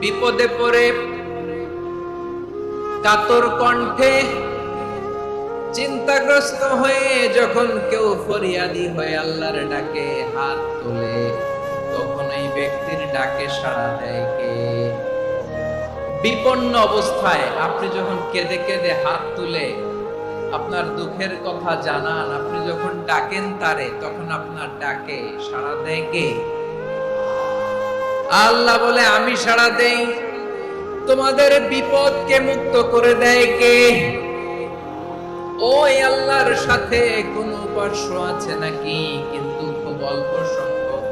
বিপদে পড়ে কাতর কণ্ঠে চিন্তাগ্রস্ত হয়ে যখন কেউ ফরিয়াদি হয়ে আল্লাহর ডাকে হাত তোলে, তখন এই ব্যক্তির ডাকে সাড়া দেয় কে? বিপন্ন অবস্থায় আপনি যখন কেঁদে কেঁদে হাত তুলে আপনার দুঃখের কথা জানান, আপনি যখন ডাকেন তারে, তখন আপনার ডাকে সাড়া দেয় কে? আল্লাহ বলে, আমি সাড়া দেই। তোমাদের বিপদকে মুক্ত করে দেয় কে? ওই আল্লাহর সাথে কোন উপাস্য আছে নাকি? কিন্তু খুব অল্প সংখ্যক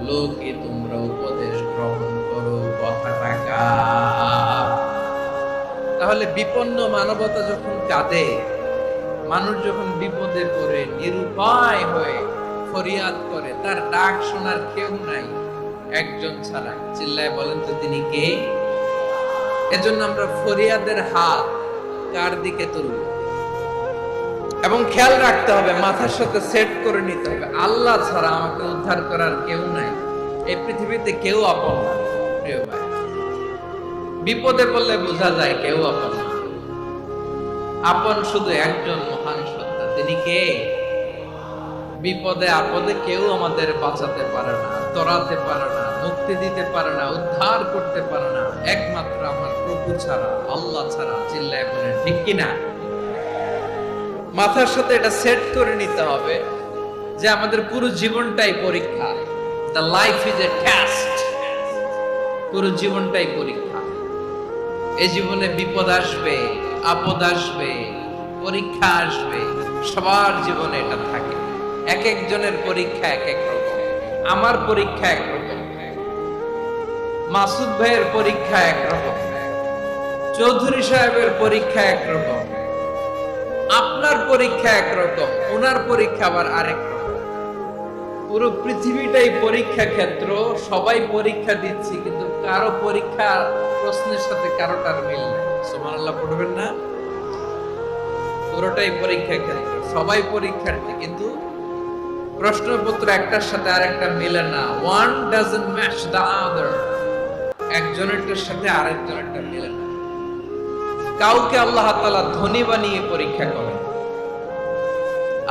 লোকে তোমরা উপদেশ গ্রহণ করো, কথাটা কার? তাহলে বিপন্ন মানবতা যখন কাঁদে, মানুষ যখন বিপদে পড়ে নিরুপায় হয়ে ফরিয়াদ করে, তার ডাক শোনার কেউ নাই একজন ছাড়া। চিল্লায় বলেন তো তিনি কে? এজন্য আমরা ফরিয়াদের হাত কার দিকে তুলব? এবং খেয়াল রাখতে হবে, মাথার সাথে সেট করে নিতে হবে, আল্লাহ ছাড়া আমাকে উদ্ধার করার কেউ নাই। এই পৃথিবীতে কেউ আপন না। প্রিয় ভাই, বিপদে পড়লে বোঝা যায় কেউ আপন না। আপন শুধু একজন মহান সত্তা, তিনি কে? বিপদে আপদে কেউ আমাদের বাঁচাতে পারে না, তরাতে পারে না, মুক্তি দিতে পারে না, উদ্ধার করতে পারে না, একমাত্র আমার প্রভু ছাড়া, আল্লাহ ছাড়া। চিল্লায় বলেন ঠিক কিনা? মাথার সাথে এটা সেট করে নিতে হবে যে আমাদের পুরো জীবনটাই পরীক্ষা। The life is a test. পুরো জীবনটাই পরীক্ষা। এই জীবনে বিপদ আসবে, আপদ আসবে, পরীক্ষা আসবে, সবার জীবনে এটা থাকে। এক একজনের পরীক্ষা এক এক রকম। আমার পরীক্ষা এক রকম, মাসুদ ভাইয়ের পরীক্ষা এক রকম, চৌধুরী সাহেবের পরীক্ষা এক রকম, আপনার পরীক্ষা একরকম, ওনার পরীক্ষা আবার আরেক রকম। পুরো পৃথিবীটাই পরীক্ষা ক্ষেত্র, সবাই পরীক্ষা দিচ্ছি, কিন্তু কারো পরীক্ষা প্রশ্নের সাথে কারোটার মিল নেই। সুবহানাল্লাহ পড়বেন না? পুরোটাই পরীক্ষা ক্ষেত্র, সবাই পরীক্ষার্থী, কিন্তু প্রশ্নপত্র একটার সাথে আরেকটা মিলে না। One doesn't match the other. একজনেরটার সাথে আরেকজনেরটা মিলে না। কাউকে আল্লাহ তাআলা ধনী বানিয়ে পরীক্ষা করেন,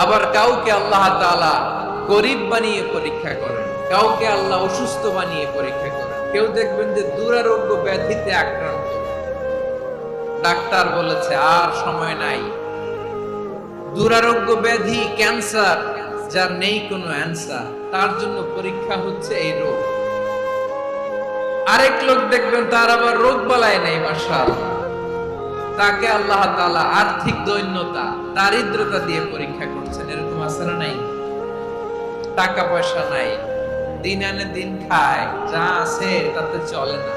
আবার কাউকে আল্লাহ তাআলা গরিব বানিয়ে পরীক্ষা করেন, কাউকে আল্লাহ অসুস্থ বানিয়ে পরীক্ষা করেন। কেউ দেখবেন যে দুরারোগ্য ব্যাধিতে আক্রান্ত, ডাক্তার বলেছে আর সময় নাই। দুরারোগ্য ব্যাধি, ক্যান্সার, যার নেই কোনো অ্যান্সার, তার জন্য পরীক্ষা হচ্ছে এই রোগ। আরেক লোক দেখবেন তার আবার রোগ বালাই নেই, মাশাআল্লাহ, তাকে আল্লাহ তাআলা আর্থিক দৈন্যতা, দারিদ্রতা দিয়ে পরীক্ষা করছেন। এরকম আছে না নাই? টাকা পয়সা নাই, দিন আনে দিন খায়, যা আছে তাতে চলে না,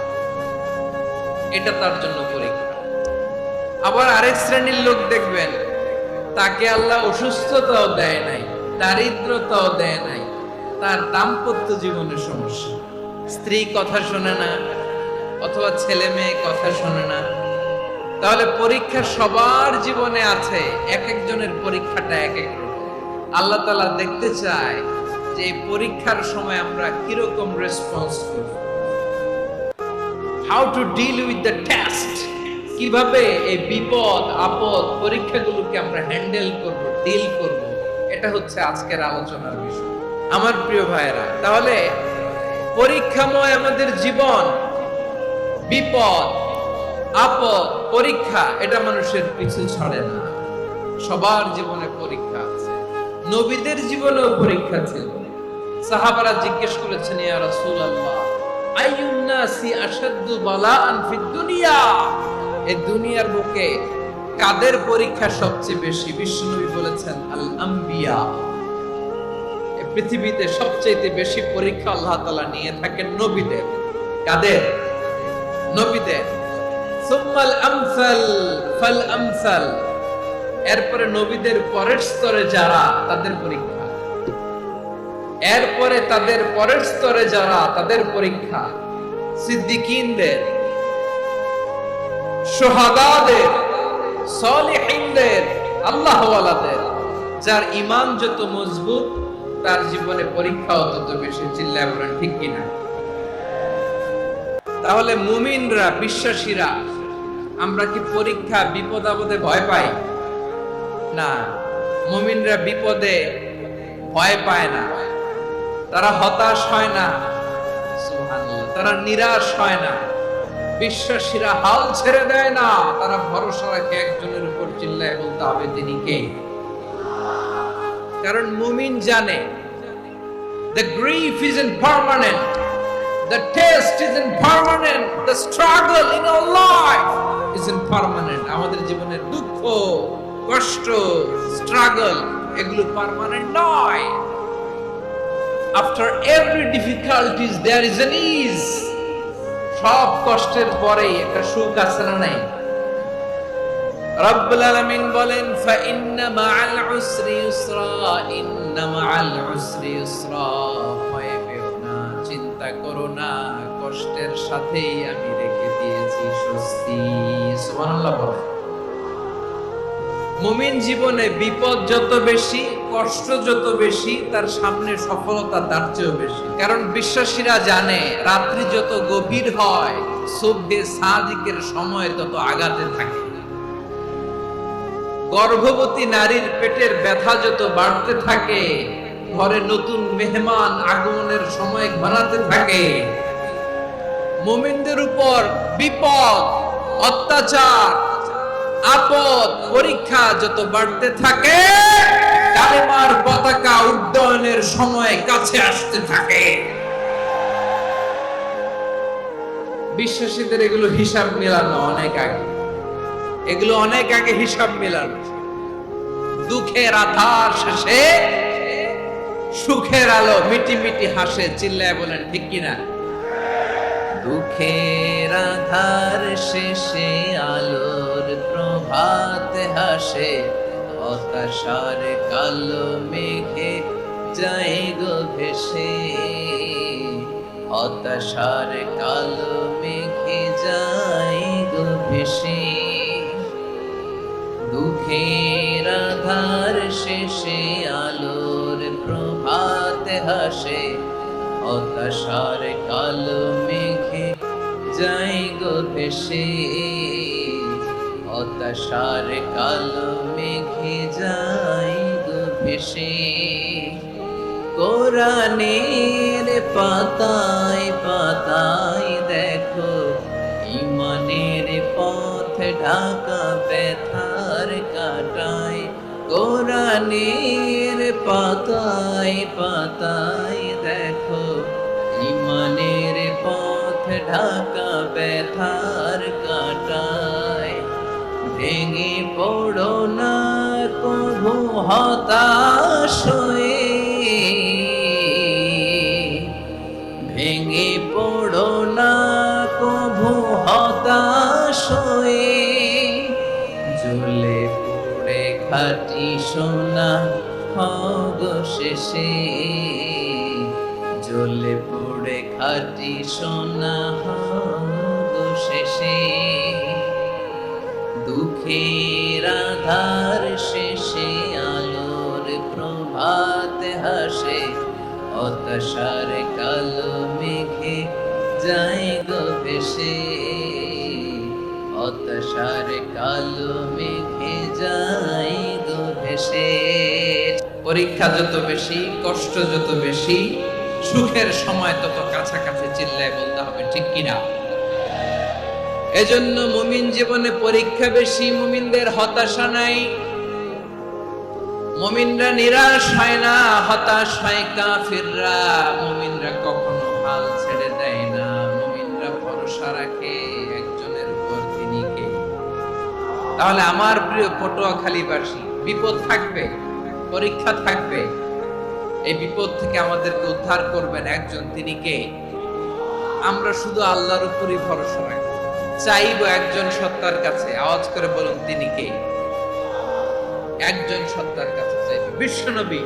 এটা তার জন্য পরীক্ষা। আবার আরেক শ্রেণীর লোক দেখবেন তাকে আল্লাহ অসুস্থতাও দেয় নাই, দারিদ্রতাও দেয় নাই, তার দাম্পত্য জীবনের সমস্যা, স্ত্রী কথা শোনে না, অথবা ছেলে মেয়ে কথা শোনে না। তাহলে পরীক্ষা সবার জীবনে আছে, এক একজনের পরীক্ষাটা এক এক রকম। আল্লাহ তাআলা দেখতে চায় যে এই পরীক্ষার সময় আমরা কিরকম রেসপন্স করব, how to deal with the test. কিভাবে এই বিপদ আপদ পরীক্ষাগুলোকে আমরা হ্যান্ডেল করব, ডিল করব, এটা হচ্ছে আজকের আলোচনার বিষয় আমার প্রিয় ভাইয়েরা। তাহলে পরীক্ষাময় আমাদের জীবন, বিপদ আপদ পরীক্ষা, এটা মানুষের পিছু ছাড়ে না। সবার জীবনে পরীক্ষা আছে, নবীদের জীবনেও পরীক্ষা ছিল। সাহাবারা জিজ্ঞেস করেছেন, ইয়া রাসূলুল্লাহ, আইয়ুন নাসি আশাদ্দু বালাআন ফিদ দুনিয়া, এই দুনিয়ার বুকে কাদের পরীক্ষা সবচেয়ে বেশি? বিশ্বনবী বলেছেন, আল আম্বিয়া। এই পৃথিবীতে সবচেয়ে বেশি পরীক্ষা আল্লাহ তাআলা নিয়ে থাকেন নবীদের। কাদের? নবীদের। সুম্মাল আমসাল ফাল আমসাল, এরপরে নবীদের পরের স্তরে যারা, তাদের পরীক্ষা। এরপরে তাদের পরের স্তরে যারা, তাদের পরীক্ষা। সিদ্দিকীনদের, শুহাদাদের, সালিহিনদের, আল্লাহওয়ালাদের। যার ঈমান যত মজবুত, তার জীবনে পরীক্ষাও তত বেশি। চিল্লায় বলেন ঠিক কিনা? তাহলে মুমিনরা, বিশ্বাসীরা, আমরা কি পরীক্ষা বিপদ আপদে ভয় পাই? না, মুমিনরা বিপদে ভয় পায় না, তারা হতাশ হয় না, সুবহানাল্লাহ, তারা নিরাশ হয় না। বিশ্বাসীরা হাল ছেড়ে দেয় না, তারা ভরসা রাখে একজনের উপর। চিল্লায় বলতে হবে তিনি কে? কারণ মুমিন জানে the grief isn't permanent, the test isn't permanent, the struggle in our life isn't permanent. আমাদের জীবনের দুঃখ, কষ্ট, স্ট্রাগল এগুলো পার্মানেন্ট নয়। After every difficulties there is an ease. সব কষ্টের পরেই একটা সুখ আছে না নাই? রব্বুল আলামিন বলেন ফা ইন্না মাআল উসরি ইউসরা, ইন্না মাআল উসরি ইউসরা। ভয় পেও না, চিন্তা করো না, কষ্টের সাথেই আমি রেখে দিয়েছি স্বস্তি। সুবহানাল্লাহ বলেন। মুমিন জীবনে বিপদ যত বেশি, কষ্ট যত বেশি, তার সামনে সফলতা তার চেয়েও বেশি। কারণ বিশ্বাসীরা জানে রাত্রি যত গভীর হয়, সুবহে সাদিকের সময় তত আগাতে থাকে। গর্ভবতী নারীর পেটের ব্যথা যত বাড়তে থাকে, ঘরে নতুন মেহমান আগমনের সময় ঘনাতে থাকে। মুমিনদের উপর বিপদ, অত্যাচার, আপদ, পরীক্ষা যত বাড়তে থাকে, কালেমার পতাকা উড্ডয়নের সময় কাছে আসতে থাকে। বিশ্বাসীদের এগুলো হিসাব মেলানো অনেক আগে, এগুলো অনেক আগে হিসাব মেলানো। দুঃখের আধার শেষে সুখের আলো মিটি মিটি হাসে। চিল্লায় বলেন ঠিক কিনা? দুঃখের আধার শেষে আলোর প্রভাত হাসে, হতাশার কালো মেঘে যায় গো ভেসে, হতাশার কালো মেঘে যায় গো ভেসে। দুঃখের আধার শেষে আলোর প্রভাত হাসে, হতাশার কালো মেঘে যায় গো ভেসে, হতাশার কালো মেঘে যায় গো ভেসে। কোরআনের পাতায় পাতায় দেখো ইমানের পথ ঢাকা ব্যথার কাটায়। কোরআনের পাতায় পাতায় দেখো ইমানের পথ ঢাকা ব্যথার কাটায়। ভেঙে পড়ো না কভু হতাশ হয়ে, ভেঙে পড়ো না কভু হতাশ হয়ে। জ্বলে পুড়ে খাঁটি সোনা হব শেষে, জ্বলে পুড়ে খাঁটি সোনা হব শেষে। দুঃখের আধার শেষে আলোর প্রভাত হাসে, হতাশার কালো মেঘে যায় গো ভেসে, হতাশার কালো মেঘে যায় গো ভেসে। পরীক্ষা যত বেশি, কষ্ট যত বেশি, সুখের সময় তত কাছাকাছি। চিল্লায় বলতে হবে ঠিক কিনা? এজন্য মুমিন জীবনে পরীক্ষা বেশি, মুমিনদের হতাশা নাই। মুমিনরা নিরাশ হয় না, হতাশ হয় কাফিররা। মুমিনরা কখনো হাল ছেড়ে দেয় না, মুমিনরা ভরসা রাখে একজনের উপর, তিনি কে? তাহলে আমার প্রিয় পটুয়াখালীবাসী, বিপদ থাকবে, পরীক্ষা থাকবে, এই বিপদ থেকে আমাদেরকে উদ্ধার করবেন একজন, তিনি কে? আমরা শুধু আল্লাহর উপরই ভরসা রাখি, চাইবো একজন সত্তার কাছে। আওয়াজ করে বলুন তিনি কে? একজন সত্তার কাছে চাইবে। বিশ্বনবী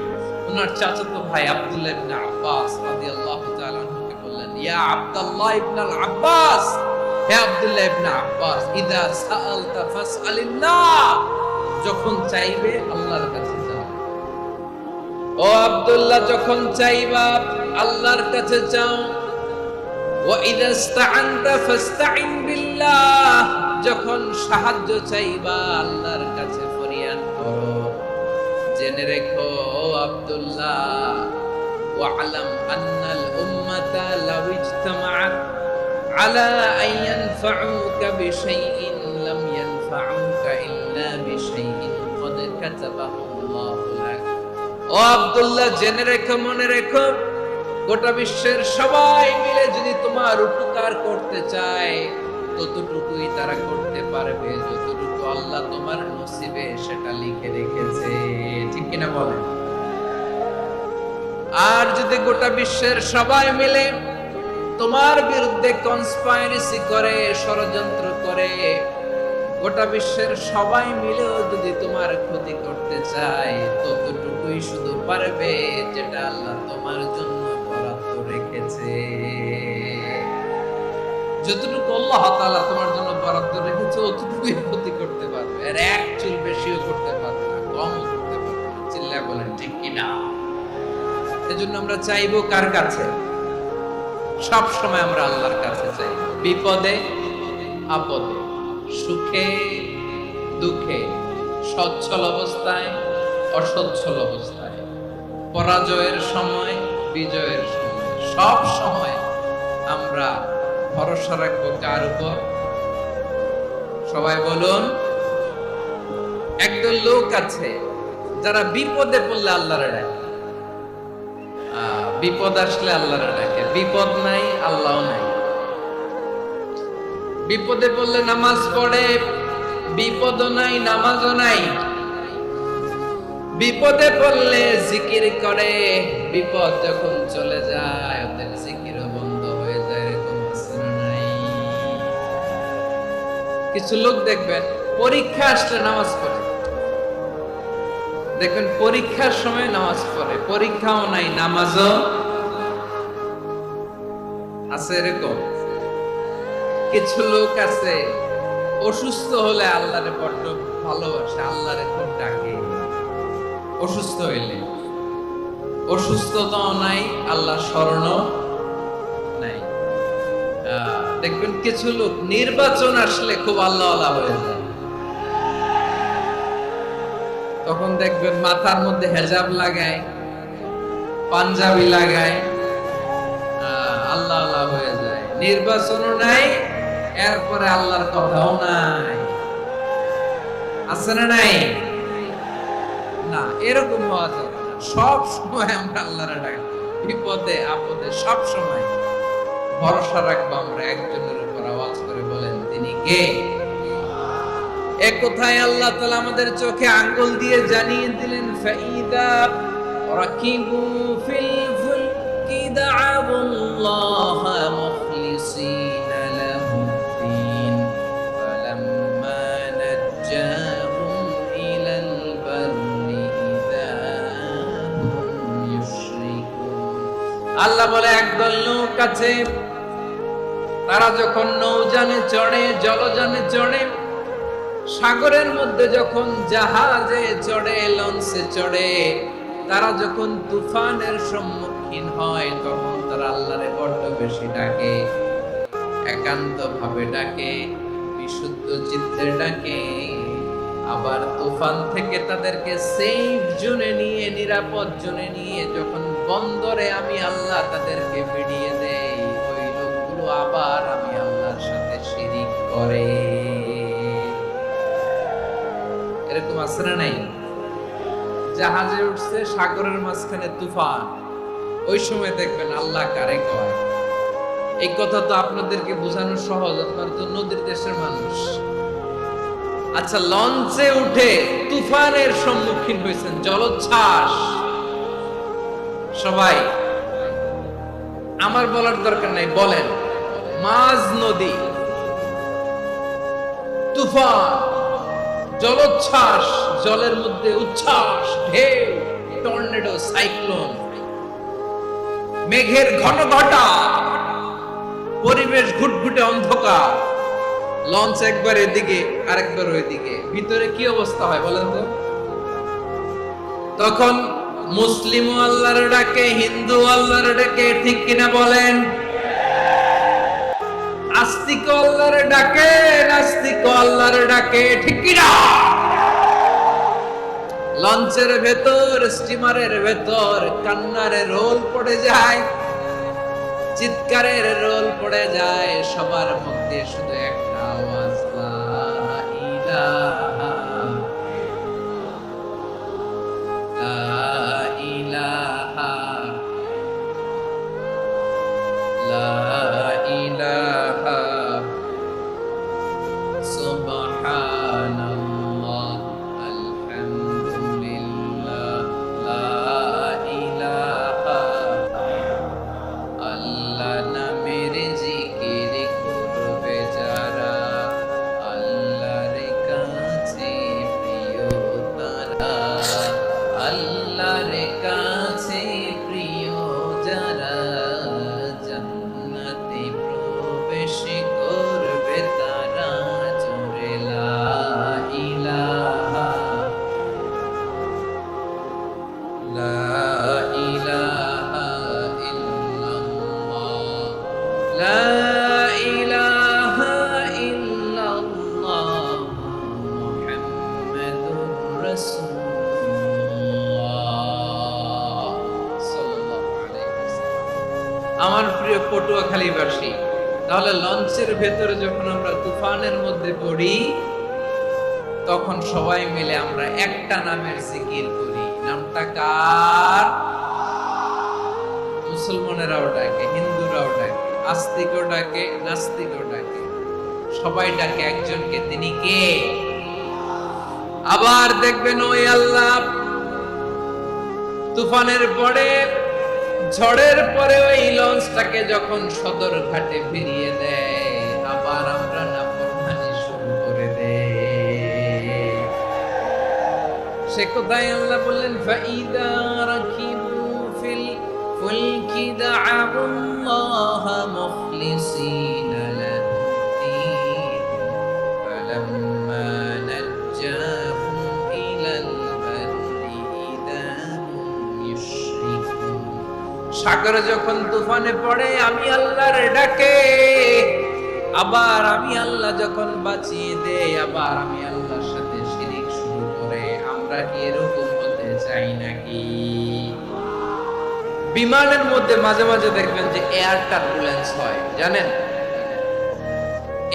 ওনার চাচাতো ভাই আব্দুল্লাহ ইবনে আব্বাস রাদিয়াল্লাহু তাআলা আনহুকে বললেন, ইয়া আব্দুল্লাহ ইবনে আব্বাস, হে আব্দুল্লাহ ইবনে আব্বাস, ইদা সাআলতা ফাসআলিল্লাহ, যখন চাইবে আল্লাহর কাছে যাও। ও আব্দুল্লাহ, যখন চাইবা আল্লাহর কাছে যাও। ওয়া ইযা ইসতাআনতা ফাসতাইন বিল্লাহ, যখন সাহায্য চাইবা আল্লাহর কাছে ফরিয়াদ করো। জেনে রেখো আব্দুল্লাহ, ওয়া'লাম আন্নাল উম্মাতা লাউ ইজতামাআত আলা আন ইয়ানফাউকা বিশাইইন লাম ইয়ানফাউকা ইল্লা বিশাইইন ক্বাদ কাতাবাহু আল্লাহু লাক। ও আব্দুল্লাহ, জেনে রেখো, মনে রেখো, গোটা বিশ্বের সবাই মিলে যদি তোমার উপকার করতে চায় ততটুকুই তারা করতে পারবে যতটুকু আল্লাহ তোমার নসিবে সেটা লিখে রেখেছে। ঠিক কিনা বলেন? আর যদি গোটা বিশ্বের সবাই মিলে তোমার বিরুদ্ধে কনস্পাইরেসি করে, ষড়যন্ত্র করে, গোটা বিশ্বের সবাই মিলেও যদি তোমার ক্ষতি করতে চায় ততটুকুই শুধু পারবে যেটা আল্লাহ তোমার জন্য বরাদ্দ রেখেছে। যতটুকু আল্লাহ তাআলা তোমার জন্য বরাদ্দ রেখেছে অতটুকুই ক্ষতি করতে পারবে, আর এক চুল বেশিও করতে পারবে না, কমও করতে পারবে না। চিল্লায় বলেন ঠিক কিনা? এজন্য আমরা চাইবো কার কাছে? সব সময় আমরা আল্লাহর কাছে চাইব, বিপদে আপদে, সুখে দুঃখে, সচ্ছল অবস্থায় অসচ্ছল অবস্থায়, পরাজয়ের সময় বিজয়ের সময়, সব সময় আমরা ভরসা রাখবো কার উপর? সবাই বলুন। একদল লোক আছে যারা বিপদে পড়লে আল্লাহরে ডাকে, বিপদ আসলে আল্লাহরে ডাকে, বিপদ নাই আল্লাহ নাই। বিপদে পড়লে নামাজ পড়ে, বিপদও নাই নামাজও নাই। বিপদে পড়লে জিকির করে, বিপদ যখন চলে যায় ওদের জিকিরও বন্ধ হয়ে যায়। এরকম আছে না নাই? কিছু লোক দেখবেন পরীক্ষা আসলে নামাজ পড়ে, দেখবেন পরীক্ষার সময় নামাজ পড়ে, পরীক্ষাও নাই নামাজও আছে। এরকম কিছু লোক আছে অসুস্থ হলে আল্লাহরে বড্ড ভালোবাসে, আল্লাহরে খুব ডাকে। অসুস্থ হইলে অসুস্থতাও নাই, আল্লাহ স্মরণও নাই। দেখবেন কিছু লোক নির্বাচন আসলে খুব আল্লাহওয়ালা হয়ে যায়, তখন দেখবেন মাথার মধ্যে হেজাব লাগায়, পাঞ্জাবি লাগায়, আল্লাহ আল্লাহ হয়ে যায়। নির্বাচনও নাই, এরপরে আল্লাহর কথাও নাই। আছে না নাই? না, এরকম হওয়া যাবে না। সব সময় আমরা আল্লাহরে ডাকবো, বিপদে আপদে সব সময় ভরসা রাখবো আমরা একজনের উপর। আওয়াজ করে বলেন তিনি কে? এক কথায় আল্লাহ তাআলা আমাদের চোখে আঙ্গুল দিয়ে জানিয়ে দিলেন, ফাইদা রাকিবু ফিল ফুলকি দা'আবুল্লাহ মুখলিসিনা লাহুদ্দিন ফালাম্মা নাজ্জাহুম ইলাল বাররি ইযা হুম ইউশরিকুন। আল্লাহ বলে একদল লোক আছে, তারা যখন নৌযানে চড়ে, জলযানে চড়ে, সাগরের মধ্যে যখন জাহাজে চড়ে, লঞ্চে চড়ে, তারা যখন তুফানের সম্মুখীন হয় তখন তারা আল্লাহরে বড্ড বেশি ডাকে, একান্ত ভাবে ডাকে, বিশুদ্ধ চিত্তে ডাকে। আবার তুফান থেকে তাদেরকে সেফ জোনে নিয়ে, নিরাপদ জোনে নিয়ে যখন বন্দরে আমি আল্লাহ তাদেরকে ফিরিয়ে দেই, ওই লোকগুলো আবার আমি আল্লাহর সাথে শিরিক করে। এরকম আছে না নাই? জাহাজে উঠছে, সাগরের মাঝখানে তুফান, ওই সময় দেখবেন আল্লাহ কারে কয়। এই কথা তো আপনাদেরকে বোঝানো সহজ, আপনারা তো নদীর দেশের মানুষ। আচ্ছা, লঞ্চে উঠে তুফানের সম্মুখীন হয়েছেন, জলোচ্ছ্বাস। সবাই, আমার বলার দরকার নাই, বলেন, মাঝ নদী, তুফান, জলোচ্ছ্বাস, জলের মধ্যে উচ্ছ্বাস, ঢেউ, টর্নেডো, সাইক্লোন, মেঘের ঘন ঘটা, পরিবেশ ঘুটঘুটে অন্ধকার, লঞ্চ একবার এদিকে আরেকবার ওইদিকে, ভিতরে কি অবস্থা হয় বলেন তো? তখন মুসলিম আল্লাহর ডাকে, হিন্দু আল্লাহর ডাকে, ঠিক কিনা বলেন? আস্তিক আল্লাহর ডাকে, নাস্তিক আল্লাহর ডাকে, ঠিক কি না? লঞ্চের ভেতর, স্টিমারের ভেতর কান্নার রোল পড়ে যায়, চিৎকারের রোল পড়ে যায়, সবার মধ্যে শুধু একটা আওয়াজ, লা ইলাহা, লা ইলাহা, লা ইলাহা, সুবহানাল্লাহ, আলহামদুলিল্লাহ, লা ইলাহা, আল্লাহ নামের জিকির করবে যারা, আল্লাহর কাছে প্রিয় তারা, আল্লাহর কাছে প্রিয় যারা, জান্নাতে প্রবেশ করবে তারা, জোরে লা ইলাহা, লা ইলাহা ইল্লাল্লাহ, লা ইলাহা ইল্লাল্লাহ, মুহাম্মাদুর রাসূলুল্লাহ সাল্লাল্লাহু আলাইহি ওয়াসাল্লাম। আমার প্রিয় পটুয়াখালীবাসী, তাহলে লঞ্চের ভেতরে যখন আমরা তুফানের মধ্যে পড়ি, তখন সবাই মিলে আমরা একটা নামের জিকির করি। নামটা কার? মুসলমানেরাও ডাকে, হিন্দুরাও ডাকে, আস্তিকও ডাকে, নাস্তিকও ডাকে, সবাই ডাকে একজনকে। তিনি কে? আবার দেখবেন ওই আল্লাহ তুফানের পরে, ঝড়ের পরে ওই লঞ্চটাকে যখন সদর ঘাটে ফিরিয়ে দেয়, আবার আমরা নাফরমানি শুরু করে দেই। সে কোথায়? আল্লাহ বললেন, ফাইদা রাকিবু ফিল ফুলকি দা'আল্লাহ মুখলিসিনা লাহু-দ্দীন ফালাম্মা নাজ্জাহুম ইলাল বাররি ইযা হুম ইউশরিকুন। সাগর যখন তুফানে পড়ে, আমি আল্লাহর ডাকে, আবার আমি আল্লাহ যখন বাঁচিয়ে দেই, আবার আমি আল্লাহর সাথে শিরিক শুরু করে। আমরা কি এরকম হতে চাই নাকি? বিমানের মধ্যে মাঝে মাঝে দেখবেন যে এয়ার টার্বুলেন্স হয়, জানেন?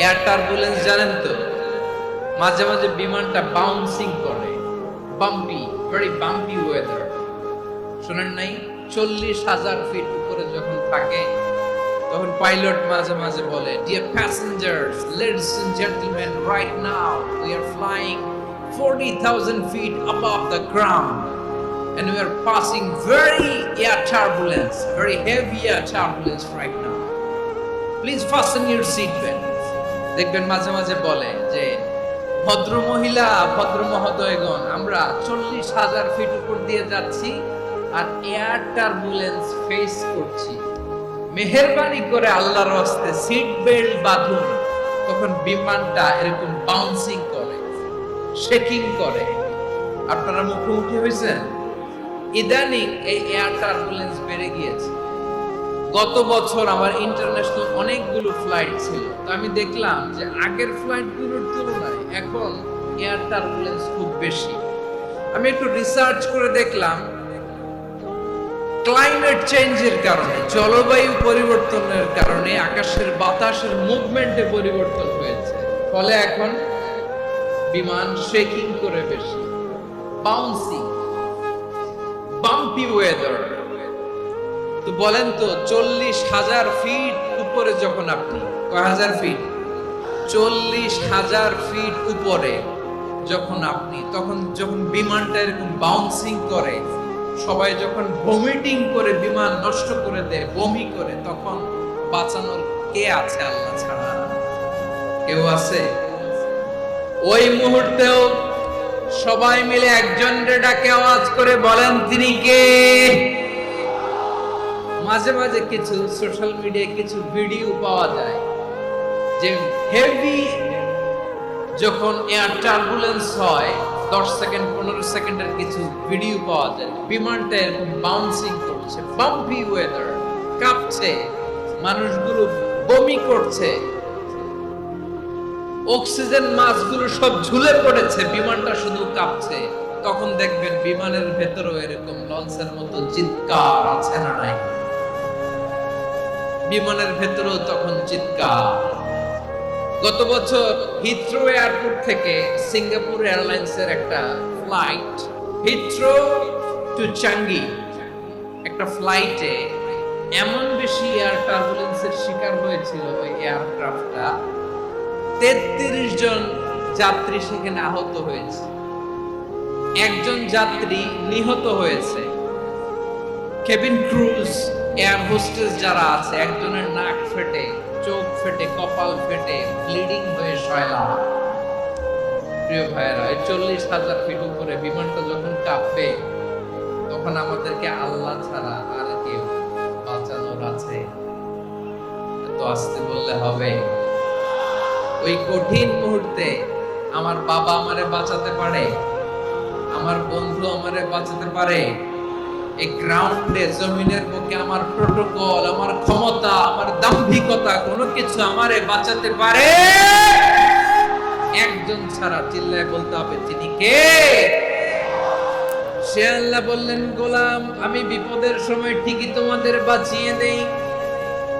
এয়ার টার্বুলেন্স জানেন তো? মাঝে মাঝে বিমানটা বাউন্সিং করে, বাম্পি, ভেরি বাম্পি ওয়েদার। শুনেন নাই? 40,000 ফিট উপরে যখন থাকে, তখন পাইলট মাঝে মাঝে বলে, dear passengers, ladies and gentleman, right now we are flying 40,000 feet above the ground and we are passing very air turbulence, very heavy air turbulence right now. Please fasten your seat belts. দেখবেন মাঝে মাঝে বলে যে, ভদ্র মহিলা, ভদ্র মহোদয়গণ, আমরা 40,000 ফিট উপর দিয়ে যাচ্ছি আর এয়ার টার্বুলেন্স ফেস করছি, মেহেরবানি করে আল্লাহর রাস্তে সিট বেল্ট বাঁধুন। তখন বিমানটা এরকম বাউন্সিং করে, শেকিং করে। আপনারা মুখোমুখি হয়েছেন? ইদানিং এই এয়ার টার্বুলেন্স বেড়ে গিয়েছে। গত বছর আমার ইন্টারন্যাশনাল অনেকগুলো ফ্লাইট ছিল, তো আমি দেখলাম যে আগের ফ্লাইটগুলোর তুলনায় এখন এয়ার টার্বুলেন্স খুব বেশি। আমি একটু রিসার্চ করে দেখলাম, ক্লাইমেট চেঞ্জের কারণে, জলবায়ু পরিবর্তনের কারণে আকাশের বাতাসের মুভমেন্টে পরিবর্তন হয়েছে, ফলে এখন বিমান শেকিং করে বেশি, বাউন্সিং, বাম্পি ওয়েদার। তো বলেন তো, 40,000 ফিট উপরে যখন আপনি, কয় হাজার ফিট? 40,000 ফিট উপরে যখন আপনি, তখন যখন বিমানটা এরকম বাউন্সিং করে, সবাই যখন ভমিটিং করে বিমান নষ্ট করে দেয়, বমি করে, তখন বাঁচানোর কে আছে আল্লাহ ছাড়া? কেউ আছে? ওই মুহূর্তেও সবাই মিলে একজনের ডাকে আওয়াজ করে বলেন, তিনি কে? মাঝে মাঝে কিছু সোশ্যাল মিডিয়ায় কিছু ভিডিও পাওয়া যায় যে হেভি যখন এয়ার টার্বুলেন্স হয়, 10 সেকেন্ড 15 সেকেন্ডের কিছু ভিডিও পাওয়া যায়, বিমানটা এরকম বাউন্সিং করছে, বাম্পি ওয়েদার, কাঁপছে, মানুষগুলো বমি করছে, অক্সিজেন মাছগুলো সব ঝুলে পড়েছে, বিমানটা শুধু কাঁপছে। তখন দেখবেন বিমানের ভেতরেও এরকম লঞ্চের মতো চিৎকার আছে না নাই? বিমানের ভেতরেও তখন চিৎকার। গত বছর হিথ্রো এয়ারপোর্ট থেকে সিঙ্গাপুর এয়ারলাইন্সের একটা ফ্লাইট, হিথ্রো টু চাঙ্গি, একটা ফ্লাইটে এমন বেশি এয়ার টার্বুলেন্সের শিকার হয়েছিল ওই এয়ারক্রাফটটা, 33 জন যাত্রী সেখানে আহত হয়েছে, একজন যাত্রী নিহত হয়েছে। কেবিন ক্রুজ, এয়ার হোস্টেস যারা আছে, একজনের নাক ফেটে, চোখ ফেটে, কপাল ফেটে, ব্লিডিং হয়ে শয়লা। প্রিয় ভাইরা, 40,000 ফিট উপরে বিমানটা যখন কাঁপবে, তখন আমাদেরকে আল্লাহ ছাড়া আর কেউ বাঁচানোর আছে? তো আসতে বললে হবে। ওই কঠিন মুহূর্তে আমার বাবা আমারে বাঁচাতে পারে, আমার বন্ধু আমারে বাঁচাতে পারে। এই গ্রাউন্ডে, জমিনের বুকে আমার প্রোটোকল, আমার ক্ষমতা, আমার দাম্ভিকতা কোনো কিছু আমারে বাঁচাতে পারে? একজন ছাড়া, চিল্লায় বলতে হবে তিনি কে? সে আল্লাহ বললেন, গোলাম আমি বিপদের সময় ঠিকই তোমাদের বাঁচিয়ে দেই।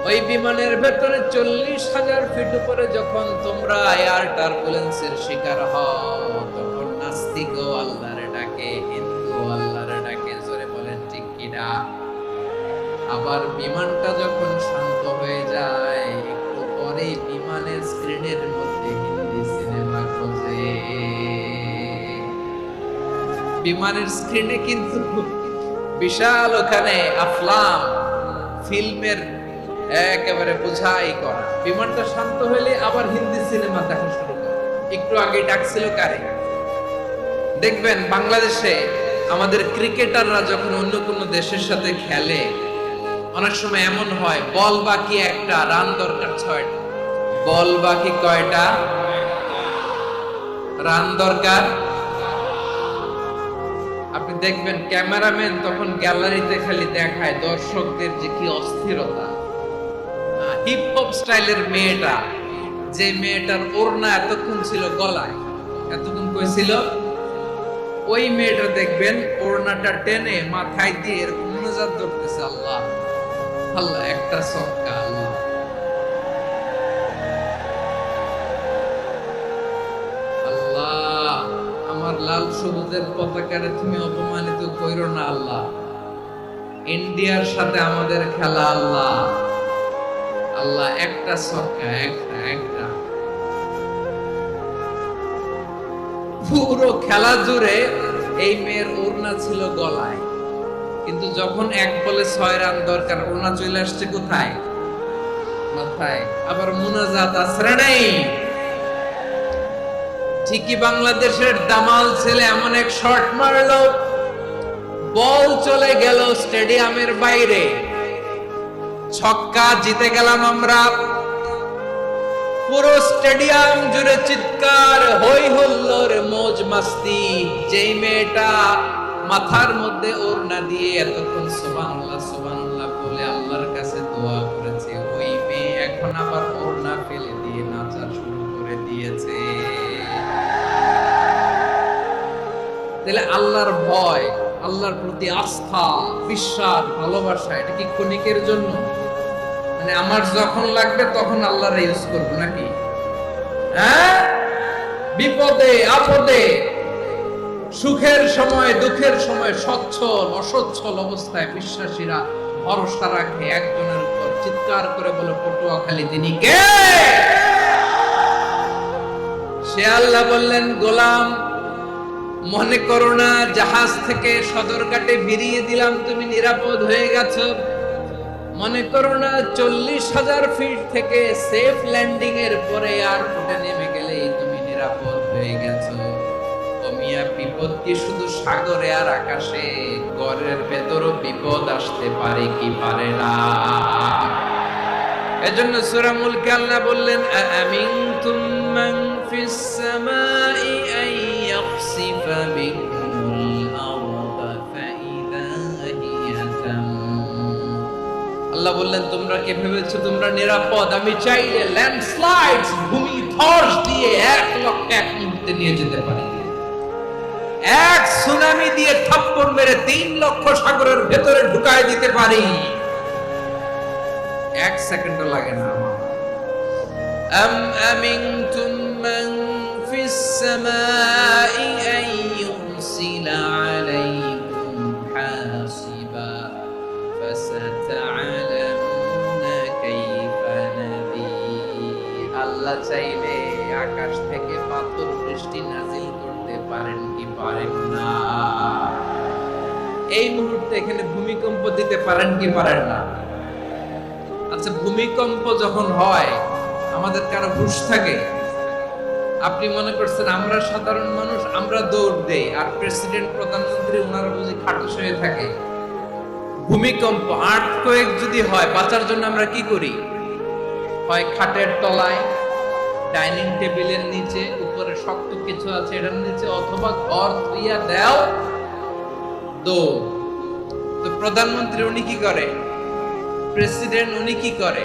ওই বিমানের ভেতরে 40,000 ফিট উপরে যখন তোমরা এয়ার টার্বুলেন্সের শিকার হও, তখন নাস্তিকও আল্লাহরে ডাকে, হিন্দু আল্লাহরে ডাকে। জোরে বলেন ঠিক কিনা? আবার বিমানটা যখন শান্ত হয়ে যায়, একটু পরে বিমানের স্ক্রিনের মধ্যে হিন্দি সিনেমা খোঁজে। বিমানের স্ক্রিনে কিন্তু বিশাল ওখানে আফলাম ফিল্মের একেবারে বোঝাই করা। বিমানটা শান্ত হইলে আবার হিন্দি সিনেমা দেখা শুরু করে। একটু আগে ডাকছিল কারে? দেখবেন বাংলাদেশে আমাদের ক্রিকেটাররা যখন অন্য কোনো দেশের সাথে খেলে, অনেক সময় এমন হয় বল বাকি একটা, রান দরকার 6টা। বল বাকি কয়টা? রান দরকার। আপনি দেখবেন ক্যামেরাম্যান তখন গ্যালারিতে খালি দেখায় দর্শকদের যে কি অস্থিরতা। হিপ হপ স্টাইলের মেয়েটা, যে মেয়েটার ওড়না এতক্ষণ ছিল গলায়, এতক্ষণ কইছিল, ওই মেয়েটা দেখবেন ওড়নাটা টেনে মাথায় দিয়ে এরকম মোনাজাত করতেছে, আল্লাহ আল্লাহ একটা সক্কা, আল্লাহ আল্লাহ আমার লাল সবুজের পতাকারে তুমি অপমানিত কইরো না আল্লাহ। ইন্ডিয়ার সাথে আমাদের খেলা, আল্লাহ আল্লাহ একটা সক্কা, একটা একটা। পুরো খেলা জুড়ে এই মেয়ের ওড়না ছিল গলায়, কিন্তু যখন 1 বলে 6 রান দরকার, ওড়না চলে আসছে কোথায়? মাথায়। আবার মুনাজাত আসরে নাই। ঠিকই বাংলাদেশের দামাল ছেলে এমন এক শট মারলো, বল চলে গেল স্টেডিয়ামের বাইরে, ছক্কা, জিতে গেলাম আমরা। পুরো স্টেডিয়াম জুড়ে চিৎকার, হই হুল্লোড়, মौज মাস্তি। যেই মেয়েটা মাথার মধ্যে ওড়না দিয়ে এতক্ষণ সুবহানাল্লাহ সুবহানাল্লাহ বলে আল্লাহর কাছে দোয়া করেছে, ওই মেয়ে এখন আবার ওড়না ফেলে দিয়ে নাচা শুরু করে দিয়েছে। তাহলে আল্লাহর ভয়, আল্লাহর প্রতি আস্থা, বিশ্বাস, ভালোবাসা, এটা কি ক্ষণিকের জন্য? মানে আমার যখন লাগবে তখন আল্লাহর ইউজ করব নাকি? হ্যাঁ, বিপদে আপদে, সুখের সময় দুঃখের সময়, সচ্ছল অসচ্ছল অবস্থায় বিশ্বাসীরা ভরসা রাখে একজনের উপর। চিৎকার করে বলে পটুয়াখালী তিনি কে? সে আল্লাহ বললেন, গোলাম মনে করো না জাহাজ থেকে সদরঘাটে বেরিয়ে দিলাম, তুমি নিরাপদ হয়ে গেছো। মনে করো না 40,000 ফিট থেকে সেফ ল্যান্ডিং এর পরে এয়ারপোর্টে নেমে গেলেই তুমি নিরাপদ হয়ে গেছো। ও মিয়া, বিপদ কি শুধু সাগরে আর আকাশে? ঘরের ভেতরও বিপদ আসতে পারে কি পারে না? এজন্য সূরা মুলকে আল্লাহ বললেন, আমিনতুম মান ফিস সামাই আন ইয়াখসিফা বিকুমুল আরদা ফাইদা হিয়া তামুর। আল্লাহ বললেন, তোমরা কি ভেবেছো তোমরা নিরাপদ? আমি চাইলে ল্যান্ডস্লাইডস, ভূমি ধস দিয়ে মৃত্যুতে নিয়ে যেতে পারি। এক সুনামি দিয়ে থাপ্পড় মেরে 3 লক্ষ সাগরের ভেতরে ঢুকায় দিতে পারি। এক সেকেন্ডও লাগে না। আম আমিনতুম মান ফিস সামাই আন ইউরসিলা আলাইকুম হাসিবা ফাসাতা'লামুনা কাইফা নাযীর। আল্লাহ চাইলে আকাশ থেকে পাথর বৃষ্টি নাযিল করতে পারেন কি পারেন না? এই মুহূর্তে এখানে ভূমিকম্প দিতে পারেন কি পারেন না? আচ্ছা, ভূমিকম্প যখন হয় আমাদের কারো হুঁশ থাকে? আপনি মনে করছেন আমরা সাধারণ মানুষ, আমরা দৌড় দেই, আর প্রেসিডেন্ট প্রধানমন্ত্রী ওনারা বুঝি খাটো শুয়ে থাকে? ভূমিকম্প আর্থকোয়েক যদি হয়, বাঁচার জন্য আমরা কি করি? হয় খাটের তলায়, ডাইনিং টেবিলের নিচে, উপরে শক্ত কিছু আছে এটার নিচে, অথবা ঘর ধুইয়া দাও দৌড়। তো প্রধানমন্ত্রী উনি কি করে? প্রেসিডেন্ট উনি কি করে?